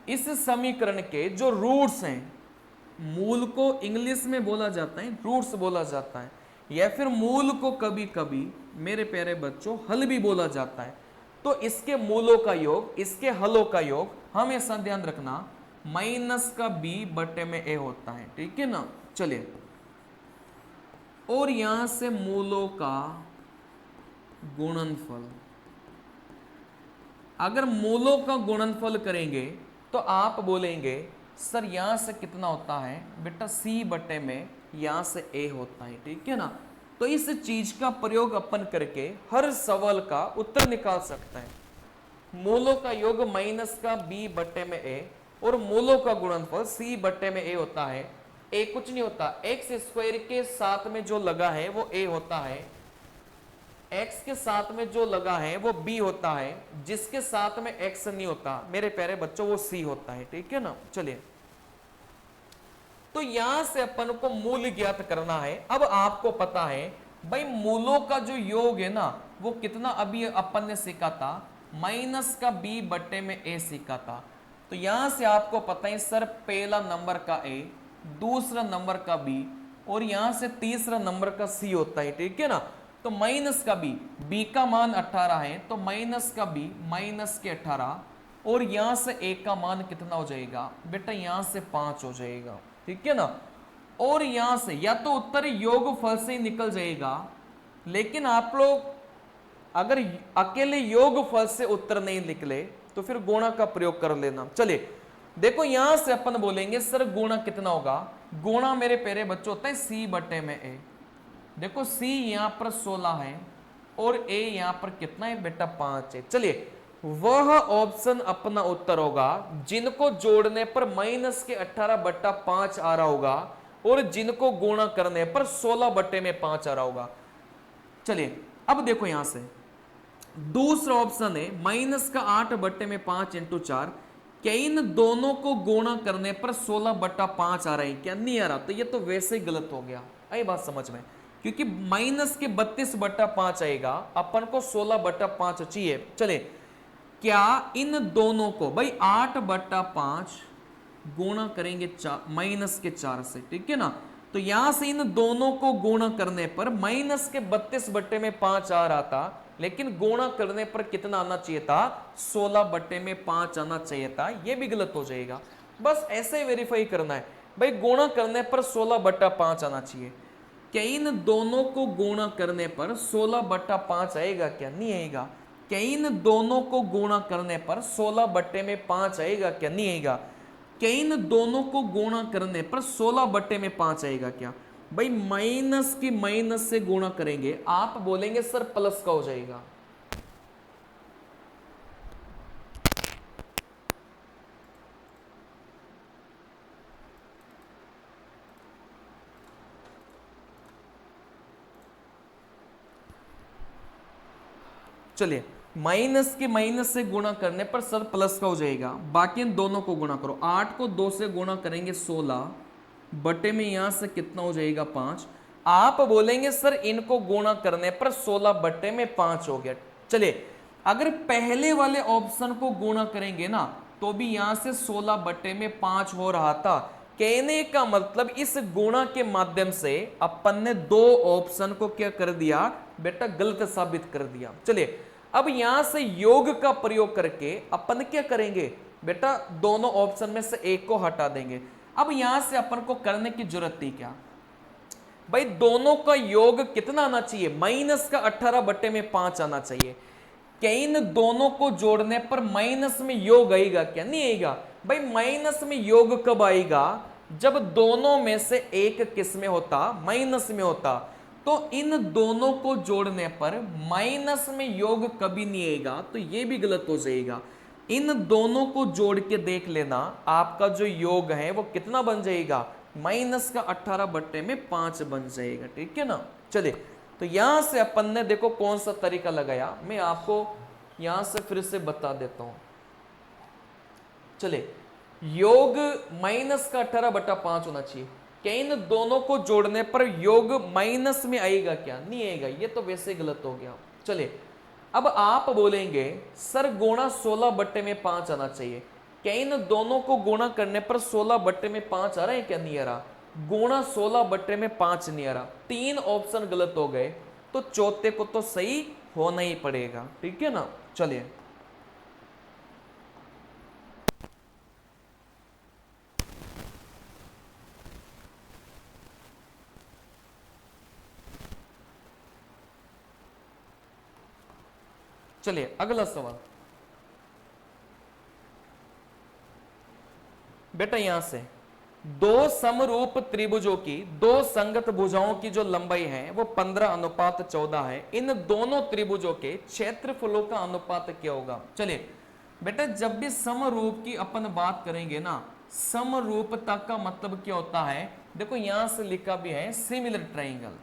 इस समीकरण के जो रूट्स हैं, मूल को इंग्लिश में बोला जाता है रूट्स बोला जाता है, या फिर मूल को कभी कभी मेरे प्यारे बच्चों हल भी बोला जाता है। तो इसके मूलों का योग, इसके हलों का योग हमेशा ध्यान रखना माइनस का b बटे में a होता है, ठीक है ना। चलिए, और यहां से मूलों का गुणनफल, अगर मूलों का गुणनफल करेंगे तो आप बोलेंगे सर यहां से कितना होता है बेटा? c बटे में यहां से a होता है, ठीक है ना। तो इस चीज का प्रयोग अपन करके हर सवाल का उत्तर निकाल सकते हैं। मूलों का योग माइनस का b बटे में a और मूलों का गुणनफल c बटे में a होता है। a कुछ नहीं होता, x² के साथ में जो लगा है वो a होता है, x के साथ में जो लगा है वो b होता है, जिसके साथ में x नहीं होता मेरे प्यारे बच्चों वो c होता है, ठीक है ना। चलिए, तो यहां से अपन को मूल ज्ञात करना है। अब आपको पता है भाई मूलों का जो योग है ना वो कितना अभी अपन ने सीखा था? माइनस का b बटे में a सीखा था। तो यहां से आपको पता है सर पहला नंबर का a, दूसरा नंबर का b और यहां से तीसरा नंबर का c होता है, ठीक है ना। तो माइनस का b का मान 18 है, तो माइनस का b माइनस के 18 और यहां से a का मान कितना हो जाएगा बेटा? यहां से 5 हो जाएगा, ठीक है ना। और यहां से या तो उत्तर योगफल से ही निकल जाएगा, लेकिन आप लोग अगर अकेले योगफल से उत्तर नहीं निकले तो फिर गुणा का प्रयोग कर लेना। चलिए देखो, यहां से अपन बोलेंगे सर गुणा कितना होगा? गुणा मेरे प्यारे बच्चों होता है c बटे में a। देखो c यहां पर 16 है और a यहां पर कितना है बेटा? 5 है। चलिए, वह ऑप्शन अपना उत्तर होगा जिनको जोड़ने पर माइनस के 18 बट्टा 5 आ रहा होगा और जिनको गुणा करने पर 16 बट्टे में 5 आ रहा होगा। चलिए, अब देखो यहां से दूसरा ऑप्शन है माइनस का 8 बट्टे में 5 इंटू 4। क्या इन दोनों को गुणा करने पर 16 बट्टा 5 आ रहा है क्या? नहीं आ रहा। तो ये तो वैसे ही गलत हो गया, आई बात समझ में, क्योंकि माइनस के 32 बट्टा 5 आएगा, अपन को 16 बट्टा 5 चाहिए। चले, क्या इन दोनों को भाई 8 बट्टा 5 गुणा करेंगे माइनस के 4 से, ठीक है ना। तो यहां से इन दोनों को गुणा करने पर माइनस के 32 बट्टे में 5 आ रहा था, लेकिन गुणा करने पर कितना आना चाहिए था? 16 बट्टे में 5 आना चाहिए था। यह भी गलत हो जाएगा। बस ऐसे ही वेरीफाई करना है भाई, गुणा करने पर 16 बट्टा 5 आना चाहिए। क्या इन दोनों को गुणा करने पर 16 बट्टा 5 आएगा क्या? नहीं आएगा। क्या इन दोनों को गुणा करने पर 16 बट्टे में 5 आएगा क्या? नहीं आएगा। क्या इन दोनों को गुणा करने पर 16 बट्टे में 5 आएगा क्या? भाई माइनस की माइनस से गुणा करेंगे, आप बोलेंगे सर प्लस का हो जाएगा। चलिए माइनस की माइनस से गुणा करने पर सर प्लस का हो जाएगा, बाकी इन दोनों को गुणा करो। 8 को 2 से गुणा करेंगे 16 बटे में यहां से कितना हो जाएगा 5। आप बोलेंगे सर इनको गुणा करने पर 16 बटे में 5 हो गया। चलिए अगर पहले वाले ऑप्शन को गुणा करेंगे ना तो भी यहां से 16 बटे में 5 हो रहा था। कहने का मतलब इस गुणा के माध्यम से अपन ने दो ऑप्शन को क्या कर दिया बेटा, गलत साबित कर दिया। चलिए अब यहां से योग का प्रयोग करके अपन क्या करेंगे बेटा, दोनों ऑप्शन में से एक को हटा देंगे। अब यहां से अपन को करने की जरूरत थी क्या भाई, दोनों का योग कितना आना चाहिए, माइनस का 18 बटे में 5 आना चाहिए। क्या इन दोनों को जोड़ने पर माइनस में योग आएगा क्या, नहीं आएगा भाई। माइनस में योग कब आएगा, जब दोनों में से एक किस में होता, माइनस में होता। तो इन दोनों को जोड़ने पर माइनस में योग कभी नहीं आएगा, तो ये भी गलत हो जाएगा। इन दोनों को जोड़ के देख लेना, आपका जो योग है वो कितना बन जाएगा, माइनस का 18 बट्टे में 5 बन जाएगा। ठीक है ना। चलिए तो यहां से अपन ने देखो कौन सा तरीका लगाया, मैं आपको यहां से फिर से बता देता हूं। चलिए योग माइनस का 18 बटा 5 होना चाहिए। क्या इन दोनों को जोड़ने पर योग माइनस में आएगा क्या, नहीं आएगा, ये तो वैसे गलत हो गया। चलिए अब आप बोलेंगे सर गुणा 16 बट्टे में 5 आना चाहिए। क्या इन दोनों को गुणा करने पर 16 बट्टे में 5 आ रहा है क्या, नहीं आ रहा। गुणा 16 बट्टे में 5 नहीं आ रहा, 3 ऑप्शन गलत हो गए, तो चौथे को तो सही होना ही पड़ेगा। ठीक है ना। चलिए चलिए अगला सवाल बेटा, यहां से दो समरूप त्रिभुजों की दो संगत भुजाओं की जो लंबाई है वो 15:14 है। इन दोनों त्रिभुजों के क्षेत्रफलों का अनुपात क्या होगा। चलिए बेटा जब भी समरूप की अपन बात करेंगे ना, समरूपता का मतलब क्या होता है, देखो यहां से लिखा भी है सिमिलर ट्राइंगल।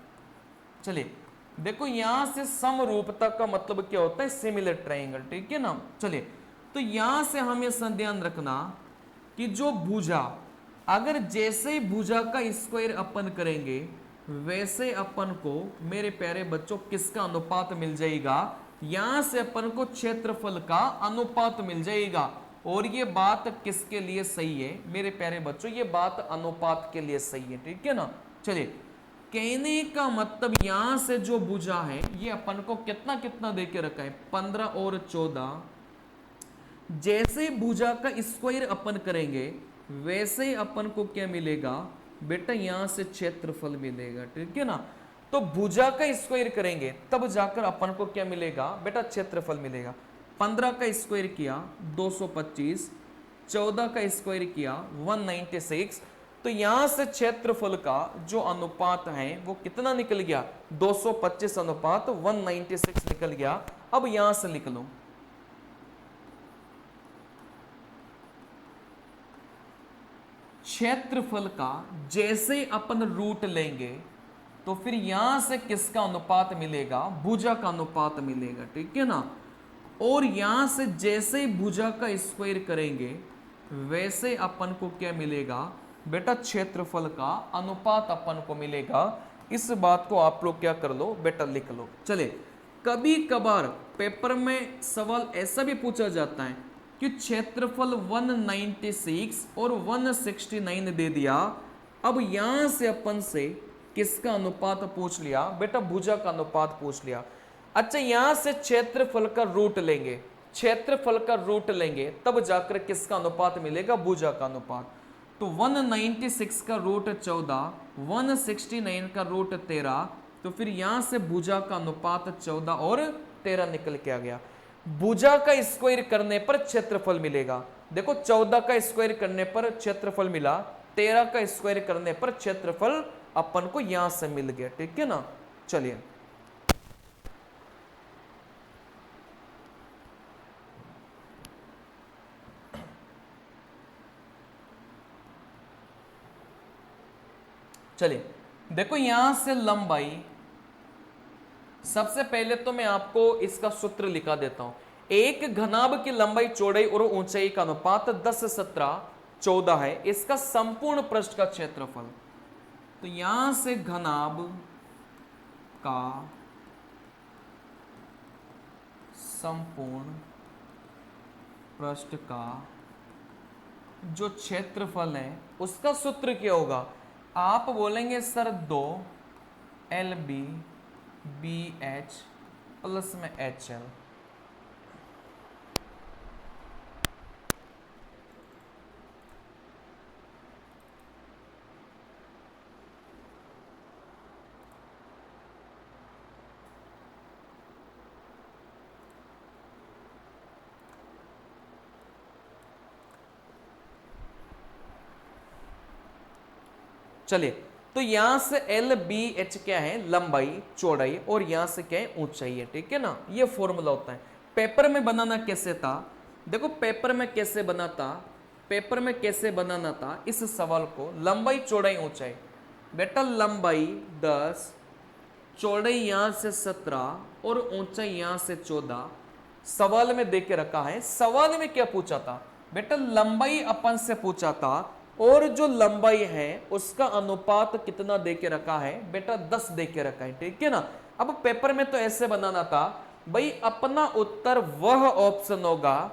चलिए देखो यहां से समरूपता का मतलब क्या होता है, सिमिलर ट्राइंगल। ठीक है ना। चलिए तो यहां से हमें ध्यान रखना कि जो भुजा, अगर जैसे ही भुजा का स्क्वायर अपन करेंगे वैसे अपन को मेरे प्यारे बच्चों किसका अनुपात मिल जाएगा, यहां से अपन को क्षेत्रफल का अनुपात मिल जाएगा। और ये बात किसके लिए सही है मेरे प्यारे बच्चों, ये बात अनुपात के लिए सही है। ठीक है ना। चलिए कहने का मतलब यहां से जो भुजा है ये अपन को कितना कितना देके रखा है, 15 और 14। जैसे भुजा का स्क्वायर अपन करेंगे वैसे अपन को क्या मिलेगा बेटा, यहां से क्षेत्रफल मिलेगा। ठीक है ना। तो भुजा का स्क्वायर करेंगे तब जाकर अपन को क्या मिलेगा बेटा, क्षेत्रफल मिलेगा। 15 का स्क्वायर किया 225, 14 का स्क्वायर किया 196। तो यहां से क्षेत्रफल का जो अनुपात है वो कितना निकल गया, 225 अनुपात 196 निकल गया। अब यहां से लिख लो, क्षेत्रफल का जैसे अपन रूट लेंगे तो फिर यहां से किसका अनुपात मिलेगा, भुजा का अनुपात मिलेगा। ठीक है ना। और यहां से जैसे ही भुजा का स्क्वायर करेंगे वैसे अपन को क्या मिलेगा बेटा, क्षेत्रफल का अनुपात अपन को मिलेगा। इस बात को आप लोग क्या कर लो बेटा, लिख लो। चले कभी कभार पेपर में सवाल ऐसा भी पूछा जाता है कि क्षेत्रफल 196 और 169 दे दिया। अब यहां से अपन से किसका अनुपात पूछ लिया बेटा, भुजा का अनुपात पूछ लिया। अच्छा यहां से क्षेत्रफल का रूट लेंगे, क्षेत्रफल का रूट लेंगे तब जाकर किसका अनुपात मिलेगा, भुजा का अनुपात। तो 196 का रूट 14, 169 का रूट 13, तो फिर यहां से भुजा का अनुपात 14 और 13 निकल के आ गया। भुजा का स्क्वायर करने पर क्षेत्रफल मिलेगा। देखो 14 का स्क्वायर करने पर क्षेत्रफल मिला, 13 का स्क्वायर करने पर क्षेत्रफल अपन को यहां से मिल गया, ठीक है ना। चलिए चलिए देखो यहां से लंबाई, सबसे पहले तो मैं आपको इसका सूत्र लिखा देता हूं। एक घनाभ की लंबाई, चौड़ाई और ऊंचाई का अनुपात 10, 17, 14 है। इसका संपूर्ण पृष्ठ का क्षेत्रफल, तो यहां से घनाभ का संपूर्ण पृष्ठ का जो क्षेत्रफल है उसका सूत्र क्या होगा। आप बोलेंगे सर 2 LB BH प्लस में HL। चलिए तो यहां से LBH क्या है, लंबाई, चौड़ाई, और यहां से क्या है, ऊंचाई है, ठीक है ना। ये फॉर्मूला होता है। पेपर में बनाना कैसे था, देखो पेपर में कैसे बना था, पेपर में कैसे बनाना था इस सवाल को, लंबाई, चौड़ाई, ऊंचाई। बेटा लंबाई 10, चौड़ाई यहां से 17 और ऊंचाई यहां से 14 सवाल में दे के रखा है। सवाल में क्या पूछा था बेटा, लंबाई अपन से पूछा था, और जो लंबाई है उसका अनुपात कितना दे के रखा है बेटा, 10 दे के रखा है, ठीक है ना। अब पेपर में तो ऐसे बनाना था भाई, अपना उत्तर वह ऑप्शन होगा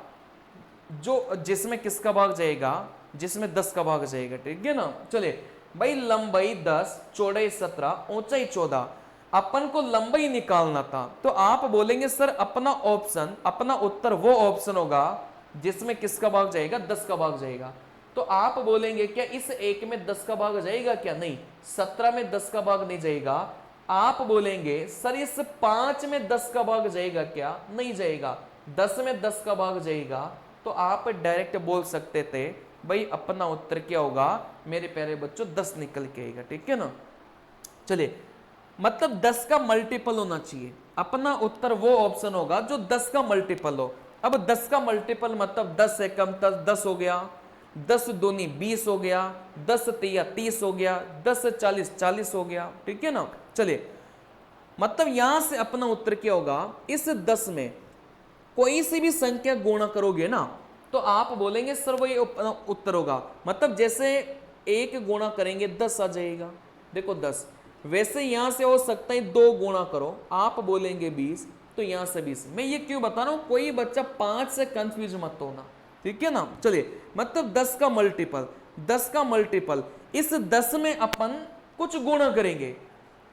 जो जिसमें किसका भाग जाएगा, जिसमें 10 का भाग जाएगा, ठीक है ना। चलिए भाई लंबाई 10, चौड़ाई 17, ऊंचाई 14, अपन को लंबाई निकालना था, तो आप बोलेंगे सर अपना ऑप्शन, अपना उत्तर वो ऑप्शन होगा जिसमें किसका भाग जाएगा, 10 का भाग जाएगा। तो आप बोलेंगे क्या इस एक में 10 का भाग जाएगा क्या, नहीं, 17 में 10 का भाग नहीं जाएगा। आप बोलेंगे सर इस 5 में 10 का भाग जाएगा क्या, नहीं जाएगा, 10 में 10 का भाग जाएगा। तो आप डायरेक्ट बोल सकते थे भाई अपना उत्तर क्या होगा मेरे प्यारे बच्चों, 10 निकल के आएगा, ठीक है ना। चलिए मतलब 10 का मल्टीपल होना चाहिए, अपना उत्तर वो ऑप्शन होगा जो 10 का मल्टीपल हो। अब 10 का मल्टीपल मतलब 10 से कम 10 हो गया, 10 दूनी 20 हो गया, 10 तिया 30 हो गया, 10 40 40 हो गया, ठीक है ना। चलिए मतलब यहां से अपना उत्तर क्या होगा, इस 10 में कोई सी भी संख्या गुणा करोगे ना तो आप बोलेंगे सर वही उत्तर होगा। मतलब जैसे 1 गुणा करेंगे 10 आ जाएगा, देखो 10, वैसे यहां से हो सकता है 2 गुणा करो, आप बोलेंगे 20, तो यहां से 20। मैं ये क्यों बता रहा हूं, कोई बच्चा 5 से कंफ्यूज मत होना, ठीक है ना। चलिए मतलब 10 का मल्टीपल, 10 का मल्टीपल, इस 10 में अपन कुछ गुणा करेंगे।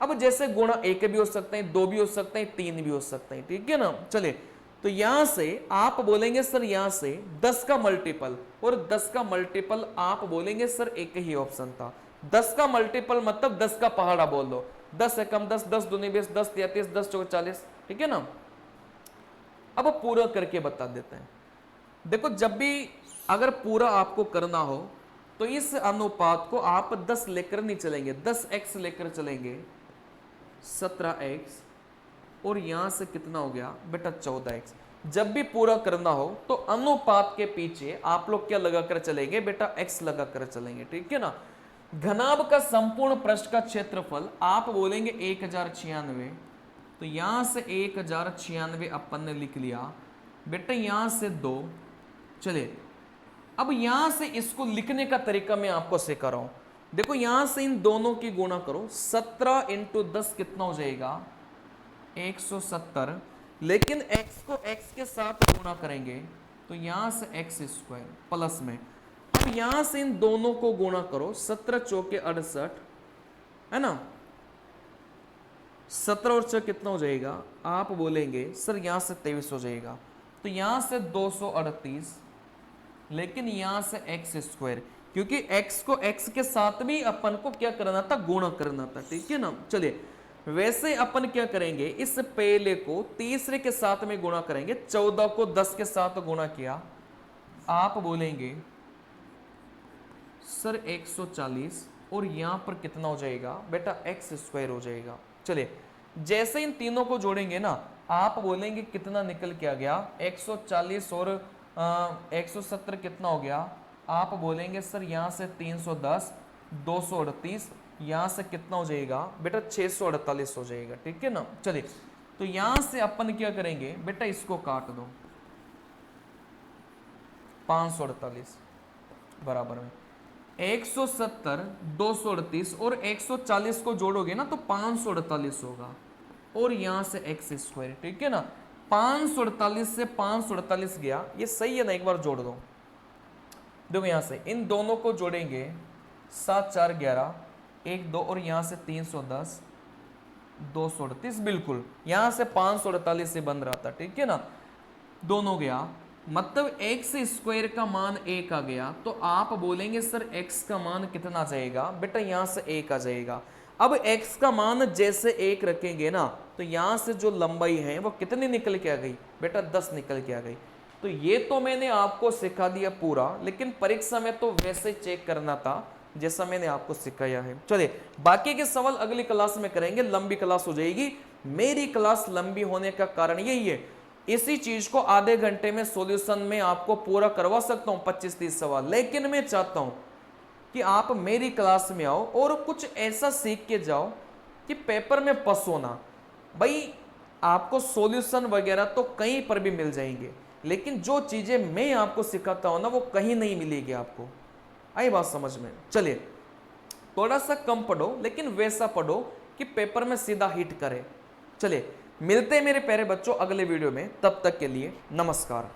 अब जैसे गुणा 1 भी हो सकते हैं, 2 भी हो सकते हैं, 3 भी हो सकते हैं, ठीक है ना। चलिए तो यहां से आप बोलेंगे सर यहां से 10 का मल्टीपल, और 10 का मल्टीपल आप बोलेंगे सर एक ही ऑप्शन था, 10 का मल्टीपल मतलब 10 का पहाड़ा बोल दो, 10 से कम 10, 10 दूनी 20, 10 33, 10 चौके 40, ठीक है ना। अब पूरा करके बता देते हैं। देखो जब भी अगर पूरा आपको करना हो तो इस अनुपात को आप 10 लेकर नहीं चलेंगे, 10x लेकर चलेंगे, 17x, और यहां से कितना हो गया बेटा 14x। जब भी पूरा करना हो तो अनुपात के पीछे आप लोग क्या लगाकर चलेंगे बेटा, x लगाकर चलेंगे, ठीक है ना। घनाभ का संपूर्ण पृष्ठ का क्षेत्रफल आप बोलेंगे 1096, तो यहां से 1096 अपन ने लिख लिया बेटा, यहां से 2। चलिए अब यहां से इसको लिखने का तरीका मैं आपको सिखा रहा हूं। देखो यहां से इन दोनों की गुणा करो, 17 × 10 कितना हो जाएगा 170, लेकिन x को x के साथ गुणा करेंगे तो यहां से x² प्लस में। अब यहां से इन दोनों को गुणा करो, 17 चौके 68 है ना, 17 और 6 कितना हो जाएगा, आप बोलेंगे सर यहां से 23 हो जाएगा, तो यहां से 238, लेकिन यहां से x², क्योंकि x को x के साथ भी अपन को क्या करना था, गुणा करना था, ठीक है ना। चलिए वैसे अपन क्या करेंगे, इस पहले को तीसरे के साथ में गुणा करेंगे, 14 को 10 के साथ गुणा किया, आप बोलेंगे सर 140, और यहां पर कितना हो जाएगा बेटा एक्स स्क्वायर हो जाएगा। चलिए जैसे इन तीनों को जोड़ेंगे ना आप बोलेंगे कितना निकल के आ गया 140 और 170 कितना हो गया, आप बोलेंगे सर यहां से 310 238 यहां से कितना हो जाएगा बेटा 648 हो जाएगा, ठीक है ना। चलिए तो यहां से अपन क्या करेंगे बेटा इसको काट दो 548 बराबर में 170 238 और 140 को जोड़ोगे ना तो 548 होगा और यहां से एक्स स्क्वायर, ठीक है ना। 548 से 548 गया, ये सही है ना, एक बार जोड़ दो। देखो यहां से इन दोनों को जोड़ेंगे 7 4 11 1 2 और यहां से 310 238 बिल्कुल यहां से 548 से बन रहा था, ठीक है ना। दोनों गया मतलब एक्स स्क्वायर का मान 1 आ गया, तो आप बोलेंगे सर एक्स का मान कितना जाएगा बेटा यहां से 1 आ जाएगा। अब x का मान जैसे 1 रखेंगे ना तो यहां से जो लंबाई है वो कितनी निकल के आ गई बेटा 10 निकल के आ गई। तो ये तो मैंने आपको सिखा दिया पूरा, लेकिन परीक्षा में तो वैसे चेक करना था जैसा मैंने आपको सिखाया है। चलिए बाकी के सवाल अगली क्लास में करेंगे, लंबी क्लास हो जाएगी। मेरी क्लास लंबी होने का कारण यही है, इसी चीज को आधे घंटे में सॉल्यूशन में आपको पूरा करवा सकता हूं 25-30 सवाल, लेकिन मैं चाहता हूं कि आप मेरी क्लास में आओ और कुछ ऐसा सीख के जाओ कि पेपर में पास होना। भाई आपको सॉल्यूशन वगैरह तो कहीं पर भी मिल जाएंगे, लेकिन जो चीजें मैं आपको सिखाता हूं ना वो कहीं नहीं मिलेगी आपको। आई बात समझ में। चलिए थोड़ा सा कम पढ़ो लेकिन वैसा पढ़ो कि पेपर में सीधा हिट करे। चलिए मिलते हैं मेरे प्यारे बच्चों अगले वीडियो में, तब तक के लिए नमस्कार।